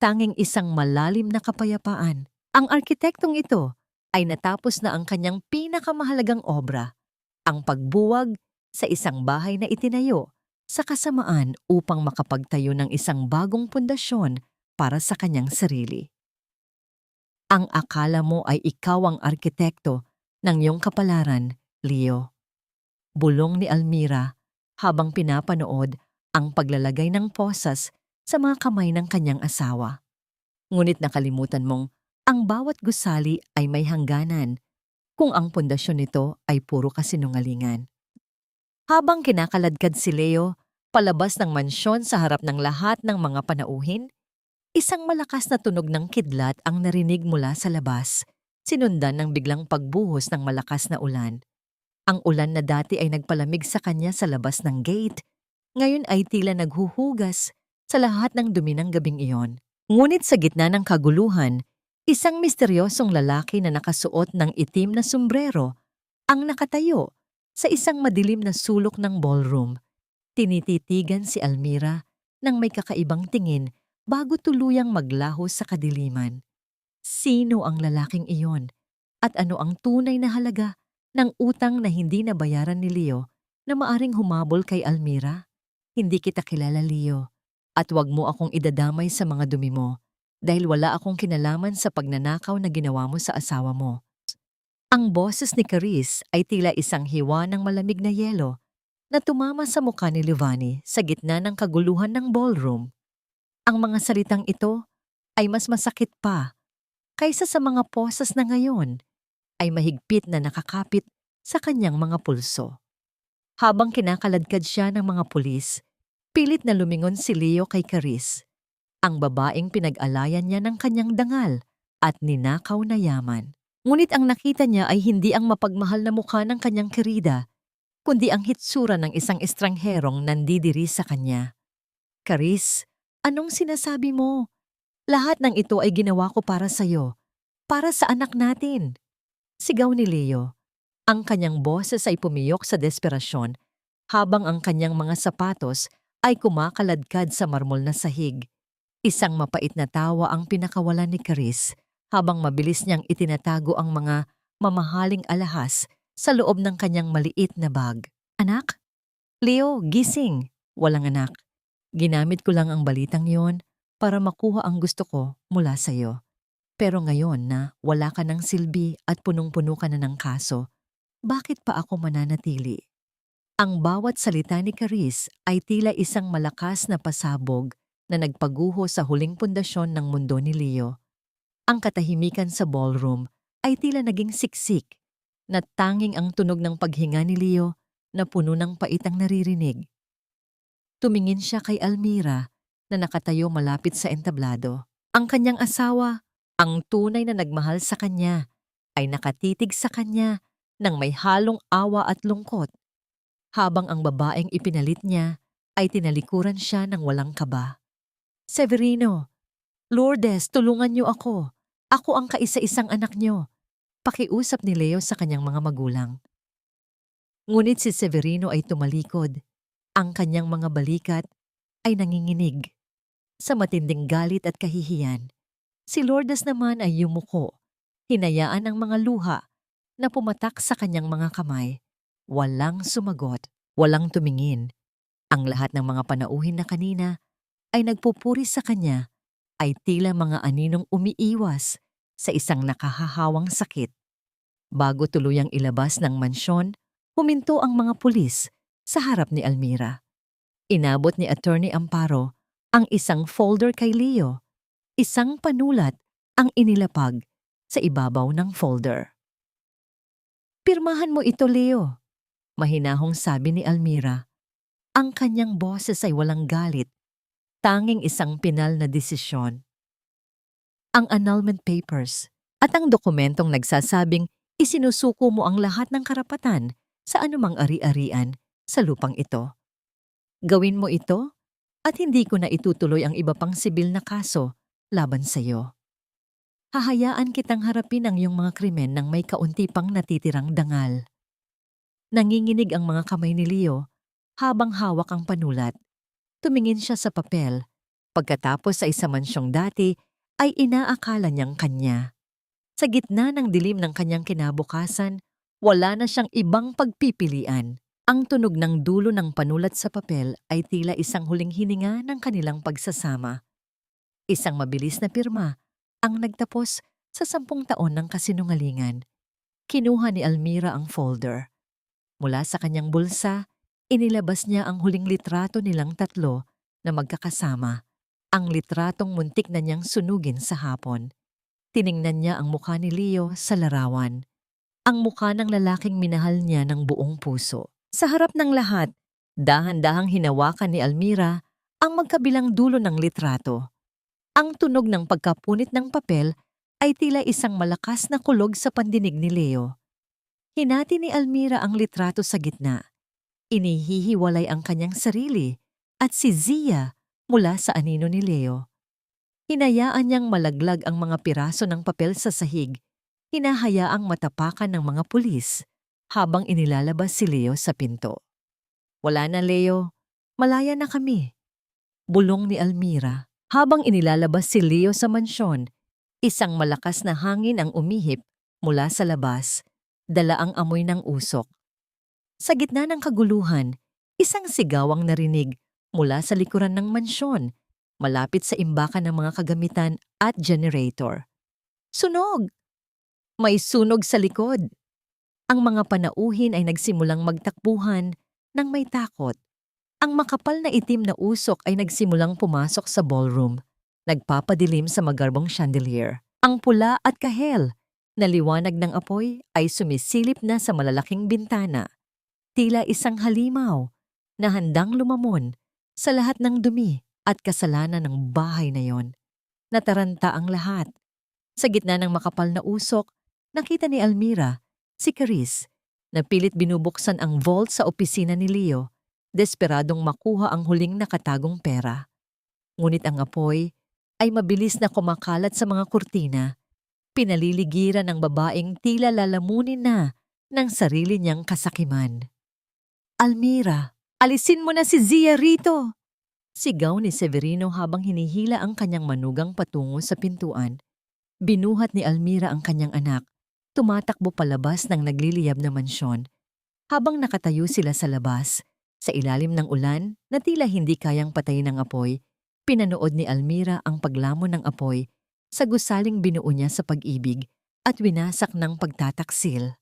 tanging isang malalim na kapayapaan. Ang arkitektong ito ay natapos na ang kanyang pinakamahalagang obra, ang pagbuwag sa isang bahay na itinayo sa kasamaan upang makapagtayo ng isang bagong pundasyon para sa kanyang sarili. Ang akala mo ay ikaw ang arkitekto ng iyong kapalaran, Leo. Bulong ni Almira habang pinapanood ang paglalagay ng posas sa mga kamay ng kanyang asawa. Ngunit nakalimutan mong ang bawat gusali ay may hangganan kung ang pundasyon nito ay puro kasinungalingan. Habang kinakaladkad si Leo palabas ng mansyon sa harap ng lahat ng mga panauhin, isang malakas na tunog ng kidlat ang narinig mula sa labas, sinundan ng biglang pagbuhos ng malakas na ulan. Ang ulan na dati ay nagpalamig sa kanya sa labas ng gate, ngayon ay tila naghuhugas sa lahat ng dumi ng gabing iyon. Ngunit sa gitna ng kaguluhan, isang misteryosong lalaki na nakasuot ng itim na sombrero ang nakatayo sa isang madilim na sulok ng ballroom. Tinititigan si Almira nang may kakaibang tingin bago tuluyang maglaho sa kadiliman. Sino ang lalaking iyon at ano ang tunay na halaga ng utang na hindi nabayaran ni Leo na maaring humabol kay Almira? Hindi kita kilala, Leo, at wag mo akong idadamay sa mga dumi mo dahil wala akong kinalaman sa pagnanakaw na ginawa mo sa asawa mo. Ang boses ni Charis ay tila isang hiwa ng malamig na yelo na tumama sa mukha ni Levani sa gitna ng kaguluhan ng ballroom. Ang mga salitang ito ay mas masakit pa kaysa sa mga posas na ngayon ay mahigpit na nakakapit sa kanyang mga pulso. Habang kinakaladkad siya ng mga pulis, pilit na lumingon si Leo kay Charis, ang babaeng pinag-alayan niya ng kanyang dangal at ninakaw na yaman. Ngunit ang nakita niya ay hindi ang mapagmahal na mukha ng kanyang kerida, kundi ang hitsura ng isang estrangherong nandidiri sa kanya. Charis, anong sinasabi mo? Lahat ng ito ay ginawa ko para sa'yo, para sa anak natin. Sigaw ni Leo. Ang kanyang boses ay pumiyok sa desperasyon habang ang kanyang mga sapatos ay kumakaladkad sa marmol na sahig. Isang mapait na tawa ang pinakawalan ni Charis habang mabilis niyang itinatago ang mga mamahaling alahas sa loob ng kanyang maliit na bag. Anak? Leo, gising. Walang anak. Ginamit ko lang ang balitang yon para makuha ang gusto ko mula sa iyo. Pero ngayon na wala ka ng silbi at punong-puno ka na ng kaso, bakit pa ako mananatili? Ang bawat salita ni Charis ay tila isang malakas na pasabog na nagpaguho sa huling pundasyon ng mundo ni Leo. Ang katahimikan sa ballroom ay tila naging siksik na tanging ang tunog ng paghinga ni Leo na puno ng pait ang naririnig. Tumingin siya kay Almira na nakatayo malapit sa entablado. Ang kanyang asawa, ang tunay na nagmahal sa kanya, ay nakatitig sa kanya nang may halong awa at lungkot, habang ang babaeng ipinalit niya ay tinalikuran siya ng walang kaba. Severino, Lourdes, tulungan niyo ako. Ako ang kaisa-isang anak niyo. Pakiusap ni Leo sa kanyang mga magulang. Ngunit si Severino ay tumalikod. Ang kanyang mga balikat ay nanginginig. Sa matinding galit at kahihiyan, si Lourdes naman ay yumuko, hinayaan ang mga luha na pumatak sa kanyang mga kamay. Walang sumagot, walang tumingin. Ang lahat ng mga panauhin na kanina ay nagpupuri sa kanya ay tila mga aninong umiiwas sa isang nakahahawang sakit. Bago tuluyang ilabas ng mansyon, huminto ang mga pulis sa harap ni Almira. Inabot ni Attorney Amparo ang isang folder kay Leo. Isang panulat ang inilapag sa ibabaw ng folder. Pirmahan mo ito, Leo. Mahinahong sabi ni Almira. Ang kanyang boses ay walang galit, tanging isang pinal na desisyon. Ang annulment papers at ang dokumentong nagsasabing isinusuko mo ang lahat ng karapatan sa anumang ari-arian sa lupang ito. Gawin mo ito at hindi ko na itutuloy ang iba pang sibil na kaso laban sa iyo. Hahayaan kitang harapin ang iyong mga krimen ng may kaunti pang natitirang dangal. Nanginginig ang mga kamay ni Leo habang hawak ang panulat. Tumingin siya sa papel. Pagkatapos sa isang mansyong dati ay inaakala niyang kanya. Sa gitna ng dilim ng kanyang kinabukasan, wala na siyang ibang pagpipilian. Ang tunog ng dulo ng panulat sa papel ay tila isang huling hininga ng kanilang pagsasama. Isang mabilis na pirma ang nagtapos sa 10 taon ng kasinungalingan. Kinuha ni Almira ang folder. Mula sa kanyang bulsa, inilabas niya ang huling litrato nilang tatlo na magkakasama. Ang litratong muntik na niyang sunugin sa hapon. Tiningnan niya ang mukha ni Leo sa larawan. Ang mukha ng lalaking minahal niya ng buong puso. Sa harap ng lahat, dahan-dahang hinawakan ni Almira ang magkabilang dulo ng litrato. Ang tunog ng pagkapunit ng papel ay tila isang malakas na kulog sa pandinig ni Leo. Hinati ni Almira ang litrato sa gitna. Inihihiwalay ang kanyang sarili at si Zia mula sa anino ni Leo. Hinayaan niyang malaglag ang mga piraso ng papel sa sahig. Hinahayaang matapakan ng mga pulis habang inilalabas si Leo sa pinto. Wala na, Leo. Malaya na kami. Bulong ni Almira. Habang inilalabas si Leo sa mansyon, isang malakas na hangin ang umihip mula sa labas, dala ang amoy ng usok. Sa gitna ng kaguluhan, isang sigawang narinig mula sa likuran ng mansyon, malapit sa imbakan ng mga kagamitan at generator. Sunog! May sunog sa likod. Ang mga panauhin ay nagsimulang magtakbuhan nang may takot. Ang makapal na itim na usok ay nagsimulang pumasok sa ballroom, nagpapadilim sa magarbong chandelier. Ang pula at kahel na liwanag ng apoy ay sumisilip na sa malalaking bintana, tila isang halimaw na handang lumamon sa lahat ng dumi at kasalanan ng bahay na yon. Nataranta ang lahat. Sa gitna ng makapal na usok, nakita ni Almira si Charis na pilit binubuksan ang vault sa opisina ni Leo, desperadong makuha ang huling nakatagong pera. Ngunit ang apoy ay mabilis na kumakalat sa mga kurtina, pinaliligiran ng babaeng tila lalamunin na ng sarili niyang kasakiman. Almira, alisin mo na si Zia rito! Sigaw ni Severino habang hinihila ang kanyang manugang patungo sa pintuan. Binuhat ni Almira ang kanyang anak, tumatakbo palabas ng nagliliyab na mansyon. Habang nakatayo sila sa labas, sa ilalim ng ulan na tila hindi kayang patayin ng apoy, pinanood ni Almira ang paglamon ng apoy sa gusaling binuo niya sa pag-ibig at winasak ng pagtataksil.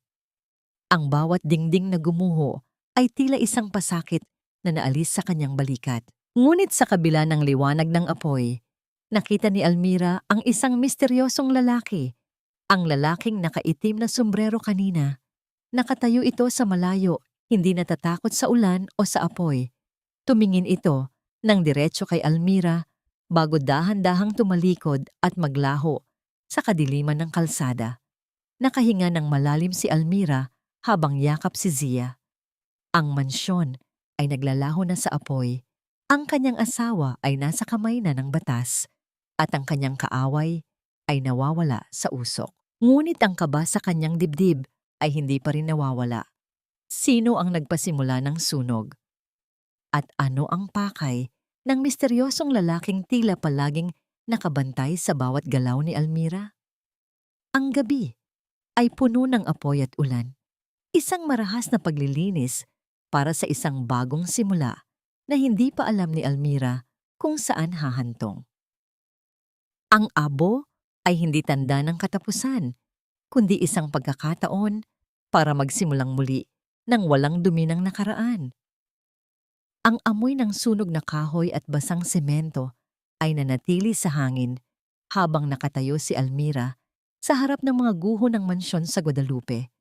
Ang bawat dingding na gumuho ay tila isang pasakit na naalis sa kanyang balikat. Ngunit sa kabila ng liwanag ng apoy, nakita ni Almira ang isang misteryosong lalaki. Ang lalaking nakaitim na sombrero kanina. Nakatayo ito sa malayo, hindi natatakot sa ulan o sa apoy. Tumingin ito ng diretso kay Almira bago dahan-dahang tumalikod at maglaho sa kadiliman ng kalsada. Nakahinga ng malalim si Almira habang yakap si Zia. Ang mansyon ay naglalaho na sa apoy. Ang kanyang asawa ay nasa kamay na ng batas at ang kanyang kaaway ay nawawala sa usok. Ngunit ang kaba sa kanyang dibdib ay hindi pa rin nawawala. Sino ang nagpasimula ng sunog? At ano ang pakay ng misteryosong lalaking tila palaging nakabantay sa bawat galaw ni Almira? Ang gabi ay puno ng apoy at ulan. Isang marahas na paglilinis para sa isang bagong simula na hindi pa alam ni Almira kung saan hahantong. Ang abo ay hindi tanda ng katapusan, kundi isang pagkakataon para magsimulang muli nang walang dumi ng nakaraan. Ang amoy ng sunog na kahoy at basang semento ay nanatili sa hangin habang nakatayo si Almira sa harap ng mga guho ng mansyon sa Guadalupe.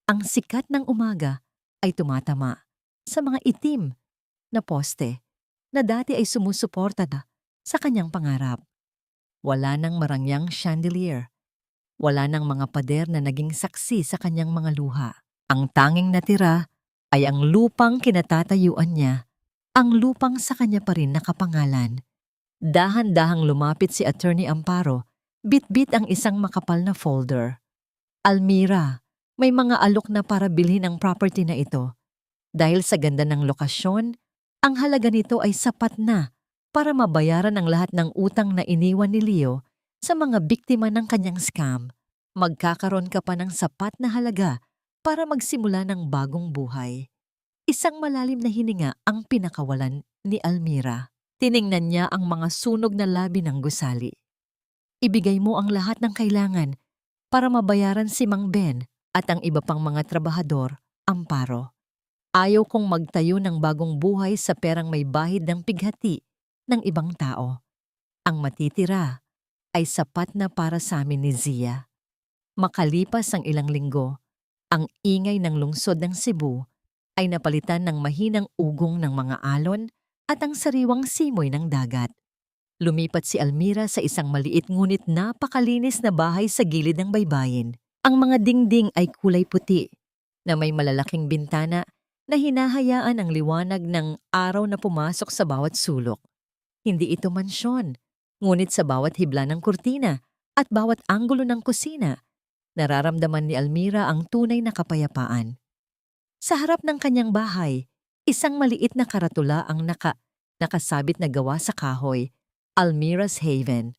Ang sikat ng umaga ay tumatama sa mga itim na poste na dati ay sumusuporta na sa kanyang pangarap. Wala nang marangyang chandelier. Wala nang mga pader na naging saksi sa kanyang mga luha. Ang tanging natira ay ang lupang kinatatayuan niya Ang lupang sa kanya pa rin nakapangalan. Dahan-dahang lumapit si Attorney Amparo, bit-bit ang isang makapal na folder. Almira, may mga alok na para bilhin ang property na ito. Dahil sa ganda ng lokasyon, ang halaga nito ay sapat na para mabayaran ang lahat ng utang na iniwan ni Leo sa mga biktima ng kanyang scam. Magkakaroon ka pa ng sapat na halaga para magsimula ng bagong buhay. Isang malalim na hininga ang pinakawalan ni Almira. Tiningnan niya ang mga sunog na labi ng gusali. Ibigay mo ang lahat ng kailangan para mabayaran si Mang Ben at ang iba pang mga trabahador, Amparo. Ayaw kong magtayo ng bagong buhay sa perang may bahid ng pighati ng ibang tao. Ang matitira ay sapat na para sa amin ni Zia. Makalipas ang ilang linggo, ang ingay ng lungsod ng Cebu ay napalitan ng mahinang ugong ng mga alon at ang sariwang simoy ng dagat. Lumipat si Almira sa isang maliit ngunit napakalinis na bahay sa gilid ng baybayin. Ang mga dingding ay kulay puti na may malalaking bintana na hinahayaan ang liwanag ng araw na pumasok sa bawat sulok. Hindi ito mansyon, ngunit sa bawat hibla ng kurtina at bawat anggulo ng kusina, nararamdaman ni Almira ang tunay na kapayapaan. Sa harap ng kanyang bahay, isang maliit na karatula ang nakasabit na gawa sa kahoy, Almira's Haven,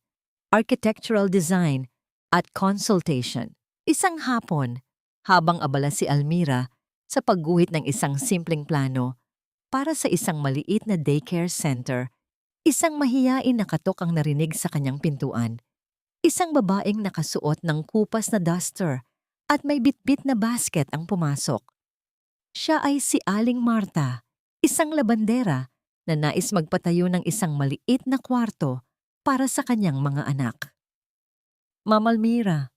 Architectural Design at Consultation. Isang hapon, habang abala si Almira sa pagguhit ng isang simpleng plano para sa isang maliit na daycare center, isang mahiyain na katok ang narinig sa kanyang pintuan. Isang babaeng nakasuot ng kupas na duster at may bitbit na basket ang pumasok. Siya ay si Aling Marta, isang labandera na nais magpatayo ng isang maliit na kwarto para sa kanyang mga anak. Ma'am Almira,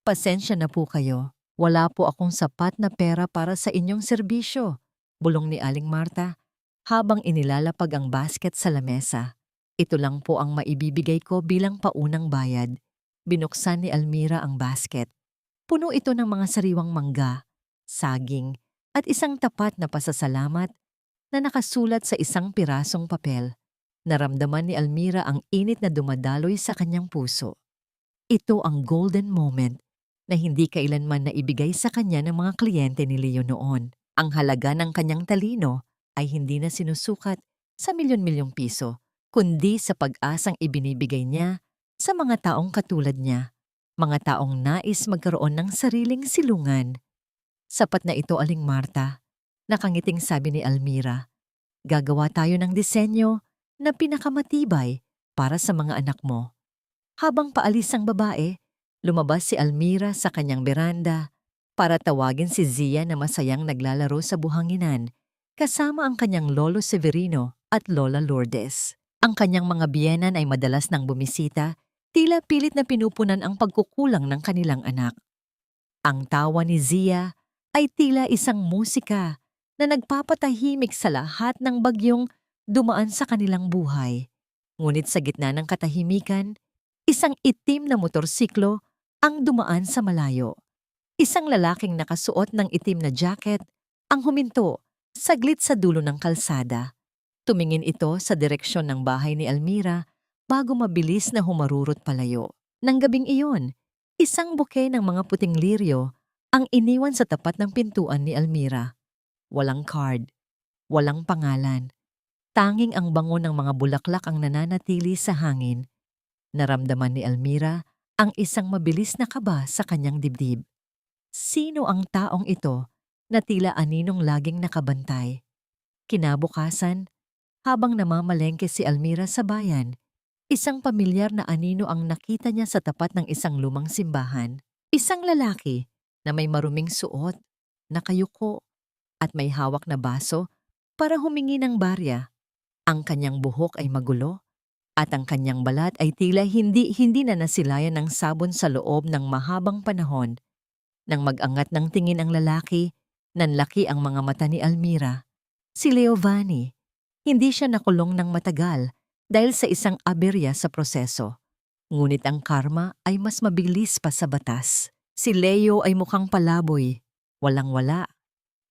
pasensya na po kayo. Wala po akong sapat na pera para sa inyong serbisyo, bulong ni Aling Marta habang inilalapag ang basket sa lamesa. Ito lang po ang maibibigay ko bilang paunang bayad. Binuksan ni Almira ang basket. Puno ito ng mga sariwang mangga, saging, at isang tapat na pasasalamat na nakasulat sa isang pirasong papel. Naramdaman ni Almira ang init na dumadaloy sa kanyang puso. Ito ang golden moment na hindi kailanman naibigay sa kanya ng mga kliyente ni Leo noon. Ang halaga ng kanyang talino ay hindi na sinusukat sa milyon-milyong piso, kundi sa pag-asang ibinibigay niya sa mga taong katulad niya, mga taong nais magkaroon ng sariling silungan. Sapat na ito, Aling Marta, nakangiting sabi ni Almira. Gagawa tayo ng disenyo na pinakamatibay para sa mga anak mo. Habang paalis ang babae, lumabas si Almira sa kanyang beranda para tawagin si Zia na masayang naglalaro sa buhanginan kasama ang kanyang lolo Severino at lola Lourdes. Ang kanyang mga biyenan ay madalas nang bumisita, tila pilit na pinupunan ang pagkukulang ng kanilang anak. Ang tawa ni Zia ay tila isang musika na nagpapatahimik sa lahat ng bagyong dumaan sa kanilang buhay. Ngunit sa gitna ng katahimikan, isang itim na motorsiklo ang dumaan sa malayo. Isang lalaking nakasuot ng itim na jacket ang huminto saglit sa dulo ng kalsada. Tumingin ito sa direksyon ng bahay ni Almira bago mabilis na humarurot palayo. Nang gabing iyon, isang buke ng mga puting liryo ang iniwan sa tapat ng pintuan ni Almira. Walang card, walang pangalan. Tanging ang bango ng mga bulaklak ang nananatili sa hangin. Naramdaman ni Almira ang isang mabilis na kaba sa kanyang dibdib. Sino ang taong ito na tila aninong laging nakabantay? Kinabukasan, habang namamalengke si Almira sa bayan, isang pamilyar na anino ang nakita niya sa tapat ng isang lumang simbahan. Isang lalaki na may maruming suot, nakayuko, at may hawak na baso para humingi ng barya. Ang kanyang buhok ay magulo at ang kanyang balat ay tila hindi na nasilayan ng sabon sa loob ng mahabang panahon. Nang mag-angat ng tingin ang lalaki, nanlaki ang mga mata ni Almira. Si Leovani. Hindi siya nakulong ng matagal dahil sa isang aberya sa proseso. Ngunit ang karma ay mas mabilis pa sa batas. Si Leo ay mukhang palaboy, walang-wala,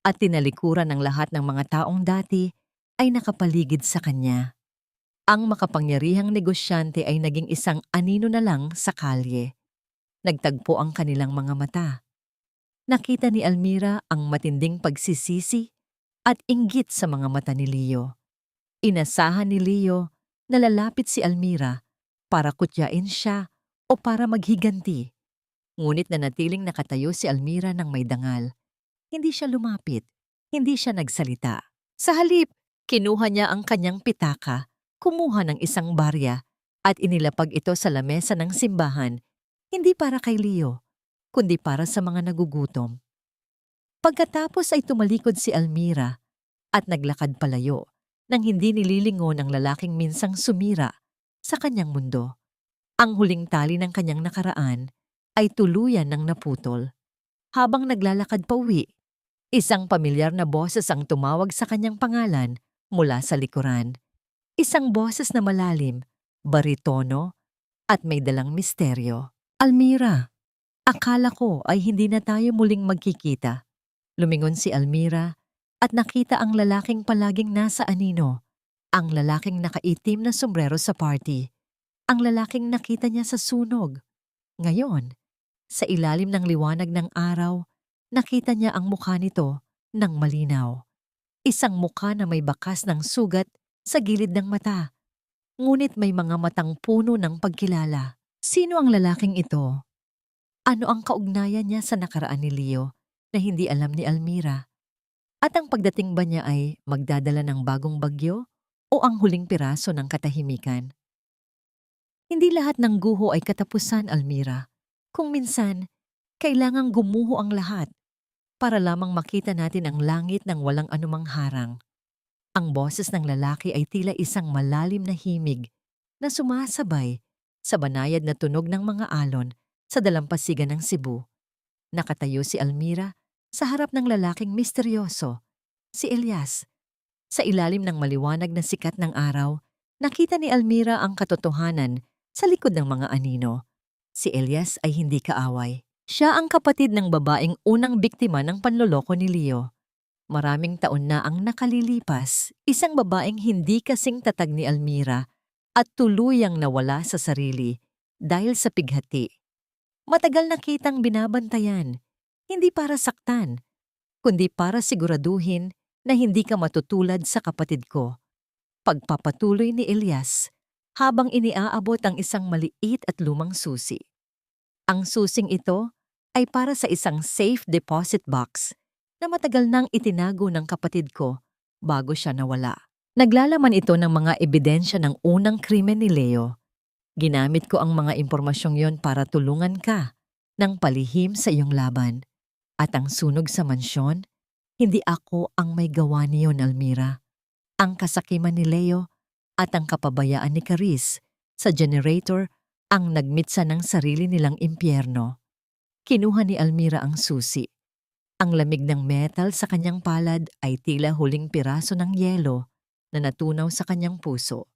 at tinalikuran ng lahat ng mga taong dati ay nakapaligid sa kanya. Ang makapangyarihang negosyante ay naging isang anino na lang sa kalye. Nagtagpo ang kanilang mga mata. Nakita ni Almira ang matinding pagsisisi at inggit sa mga mata ni Leo. Inasahan ni Leo na lalapit si Almira para kutyain siya o para maghiganti. Ngunit nanatiling nakatayo si Almira ng may dangal. Hindi siya lumapit, hindi siya nagsalita. Sa halip, kinuha niya ang kanyang pitaka, kumuha ng isang barya at inilapag ito sa lamesa ng simbahan, hindi para kay Leo, kundi para sa mga nagugutom. Pagkatapos ay tumalikod si Almira at naglakad palayo nang hindi nililingon ang lalaking minsang sumira sa kanyang mundo. Ang huling tali ng kanyang nakaraan ay tuluyan ng naputol. Habang naglalakad pauwi, isang pamilyar na boses ang tumawag sa kanyang pangalan mula sa likuran. Isang boses na malalim, baritono, at may dalang misteryo. Almira, akala ko ay hindi na tayo muling magkikita. Lumingon si Almira at nakita ang lalaking palaging nasa anino, ang lalaking nakaitim na sombrero sa party, ang lalaking nakita niya sa sunog. Ngayon, sa ilalim ng liwanag ng araw, nakita niya ang mukha nito ng malinaw. Isang mukha na may bakas ng sugat sa gilid ng mata, ngunit may mga matang puno ng pagkilala. Sino ang lalaking ito? Ano ang kaugnayan niya sa nakaraan ni Leo na hindi alam ni Almira? At ang pagdating ba niya ay magdadala ng bagong bagyo o ang huling piraso ng katahimikan? Hindi lahat ng guho ay katapusan, Almira. Kung minsan, kailangang gumuho ang lahat para lamang makita natin ang langit ng walang anumang harang. Ang boses ng lalaki ay tila isang malalim na himig na sumasabay sa banayad na tunog ng mga alon sa dalampasigan ng Cebu. Nakatayo si Almira sa harap ng lalaking misteryoso, si Elias. Sa ilalim ng maliwanag na sikat ng araw, nakita ni Almira ang katotohanan sa likod ng mga anino. Si Elias ay hindi kaaway. Siya ang kapatid ng babaeng unang biktima ng panloloko ni Leo. Maraming taon na ang nakalilipas, isang babaeng hindi kasing tatag ni Almira at tuluyang nawala sa sarili dahil sa pighati. Matagal na kitang binabantayan, hindi para saktan, kundi para siguraduhin na hindi ka matutulad sa kapatid ko. Pagpapatuloy ni Elias habang iniaabot ang isang maliit at lumang susi. Ang susing ito ay para sa isang safe deposit box na matagal nang itinago ng kapatid ko bago siya nawala. Naglalaman ito ng mga ebidensya ng unang krimen ni Leo. Ginamit ko ang mga impormasyong yon para tulungan ka ng palihim sa iyong laban. At ang sunog sa mansyon, hindi ako ang may gawa niyon, Almira. Ang kasakiman ni Leo at ang kapabayaan ni Caris sa generator ang nagmitsa ng sarili nilang impyerno. Kinuha ni Almira ang susi. Ang lamig ng metal sa kanyang palad ay tila huling piraso ng yelo na natunaw sa kanyang puso.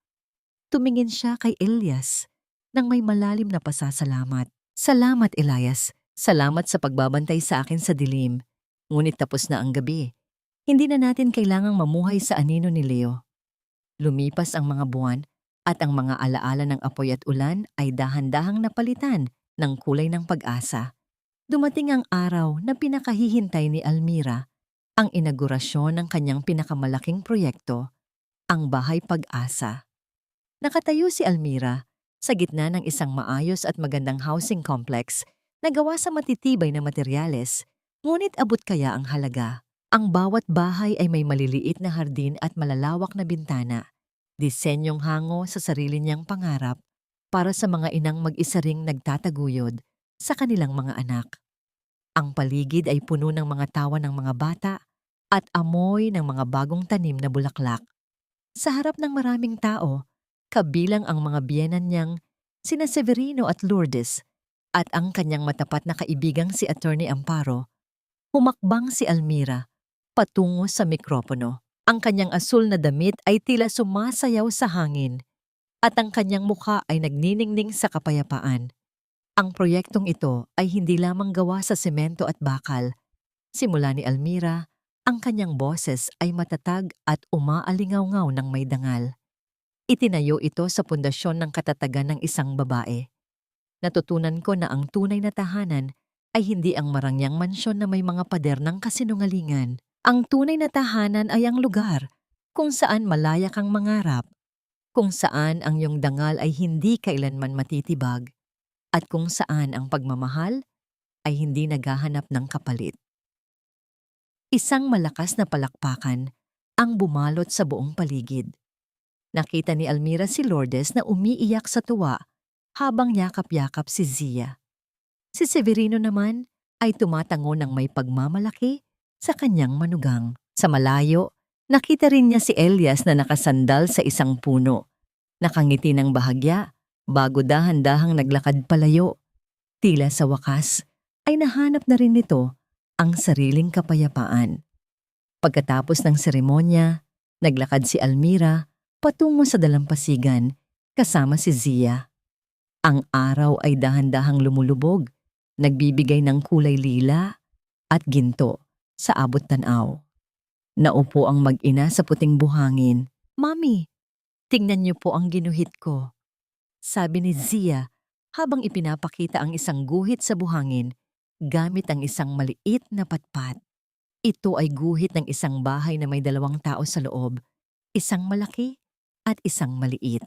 Tumingin siya kay Elias nang may malalim na pasasalamat. Salamat, Elias. Salamat sa pagbabantay sa akin sa dilim. Ngunit tapos na ang gabi. Hindi na natin kailangang mamuhay sa anino ni Leo. Lumipas ang mga buwan at ang mga alaala ng apoy at ulan ay dahan-dahang napalitan ng kulay ng pag-asa. Dumating ang araw na pinakahihintay ni Almira, ang inaugurasyon ng kanyang pinakamalaking proyekto, ang Bahay Pag-asa. Nakatayo si Almira sa gitna ng isang maayos at magandang housing complex na gawa sa matitibay na materyales, ngunit abot kaya ang halaga. Ang bawat bahay ay may maliliit na hardin at malalawak na bintana, disenyong hango sa sarili niyang pangarap para sa mga inang mag-isa ring nagtataguyod sa kanilang mga anak. Ang paligid ay puno ng mga tawa ng mga bata at amoy ng mga bagong tanim na bulaklak. Sa harap ng maraming tao, kabilang ang mga biyenan niyang sina Severino at Lourdes at ang kanyang matapat na kaibigang si Attorney Amparo, humakbang si Almira patungo sa mikropono. Ang kanyang asul na damit ay tila sumasayaw sa hangin at ang kanyang mukha ay nagniningning sa kapayapaan. Ang proyektong ito ay hindi lamang gawa sa semento at bakal. Simula ni Almira, Ang kanyang boses ay matatag at umaalingaw-ngaw ng may dangal. Itinayo ito sa pundasyon ng katatagan ng isang babae. Natutunan ko na ang tunay na tahanan ay hindi ang marangyang mansyon na may mga pader ng kasinungalingan. Ang tunay na tahanan ay ang lugar kung saan malaya kang mangarap, kung saan ang iyong dangal ay hindi kailanman matitibag, at kung saan ang pagmamahal ay hindi naghahanap ng kapalit. Isang malakas na palakpakan ang bumalot sa buong paligid. Nakita ni Almira si Lourdes na umiiyak sa tuwa habang yakap-yakap si Zia. Si Severino naman ay tumatango ng may pagmamalaki sa kanyang manugang. Sa malayo, nakita rin niya si Elias na nakasandal sa isang puno. Nakangiti ng bahagya bago dahan-dahang naglakad palayo. Tila sa wakas ay nahanap na rin nito ang sariling kapayapaan. Pagkatapos ng seremonya, naglakad si Almira patungo sa dalampasigan kasama si Zia. Ang araw ay dahan-dahang lumulubog, nagbibigay ng kulay lila at ginto sa abot tanaw. Naupo ang mag-ina sa puting buhangin. "Mami, tingnan niyo po ang ginuhit ko," sabi ni Zia habang ipinapakita ang isang guhit sa buhangin gamit ang isang maliit na patpat. Ito ay guhit ng isang bahay na may 2 tao sa loob, isang malaki at isang maliit.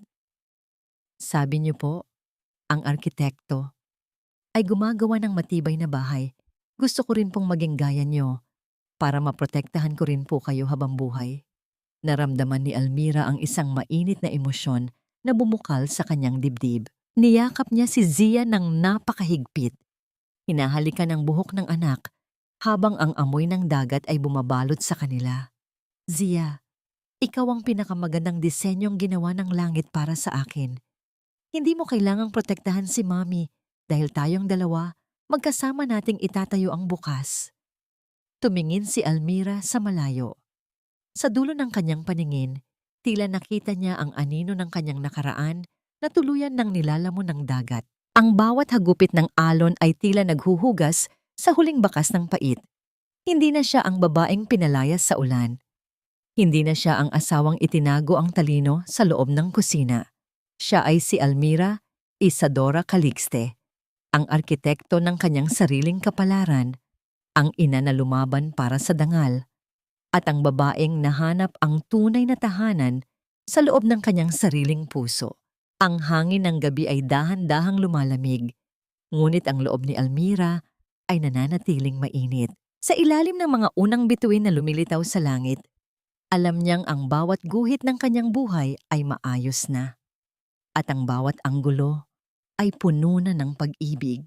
Sabi niyo po, ang arkitekto ay gumagawa ng matibay na bahay. Gusto ko rin pong maging gaya niyo para maprotektahan ko rin po kayo habang buhay. Naramdaman ni Almira ang isang mainit na emosyon na bumukal sa kanyang dibdib. Niyakap niya si Zia ng napakahigpit. Hinahalikan ang buhok ng anak habang ang amoy ng dagat ay bumabalot sa kanila. "Zia, ikaw ang pinakamagandang disenyong ginawa ng langit para sa akin. Hindi mo kailangang protektahan si Mami dahil tayong dalawa magkasama nating itatayo ang bukas." Tumingin si Almira sa malayo. Sa dulo ng kanyang paningin, tila nakita niya ang anino ng kanyang nakaraan na tuluyan ng nilalamon ng dagat. Ang bawat hagupit ng alon ay tila naghuhugas sa huling bakas ng pait. Hindi na siya ang babaeng pinalayas sa ulan. Hindi na siya ang asawang itinago ang talino sa loob ng kusina. Siya ay si Almira Isadora Calixte, ang arkitekto ng kanyang sariling kapalaran, ang ina na lumaban para sa dangal, at ang babaeng nahanap ang tunay na tahanan sa loob ng kanyang sariling puso. Ang hangin ng gabi ay dahan-dahang lumalamig, ngunit ang loob ni Almira ay nananatiling mainit. Sa ilalim ng mga unang bituin na lumilitaw sa langit, alam niyang ang bawat guhit ng kanyang buhay ay maayos na, at ang bawat anggulo ay puno na ng pag-ibig.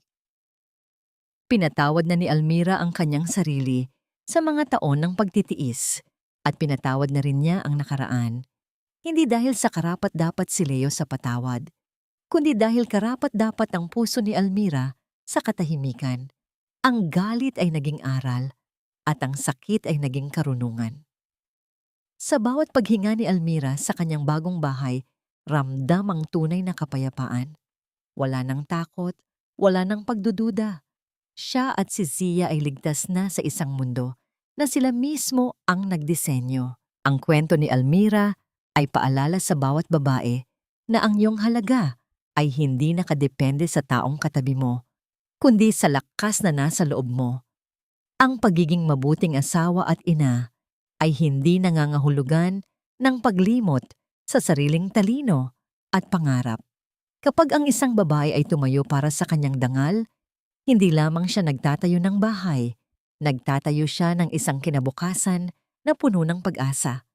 Pinatawad na ni Almira ang kanyang sarili sa mga taon ng pagtitiis, at pinatawad na rin niya ang nakaraan. Hindi dahil sa karapat-dapat si Leo sa patawad, kundi dahil karapat-dapat ang puso ni Almira sa katahimikan. Ang galit ay naging aral at ang sakit ay naging karunungan. Sa bawat paghinga ni Almira sa kanyang bagong bahay, ramdam ang tunay na kapayapaan. Wala nang takot, wala nang pagdududa. Siya at si Zia ay ligtas na sa isang mundo na sila mismo ang nagdisenyo. Ang kwento ni Almira ay paalala sa bawat babae na ang iyong halaga ay hindi nakadepende sa taong katabi mo, kundi sa lakas na nasa loob mo. Ang pagiging mabuting asawa at ina ay hindi nangangahulugan ng paglimot sa sariling talino at pangarap. Kapag ang isang babae ay tumayo para sa kanyang dangal, hindi lamang siya nagtatayo ng bahay, nagtatayo siya ng isang kinabukasan na puno ng pag-asa.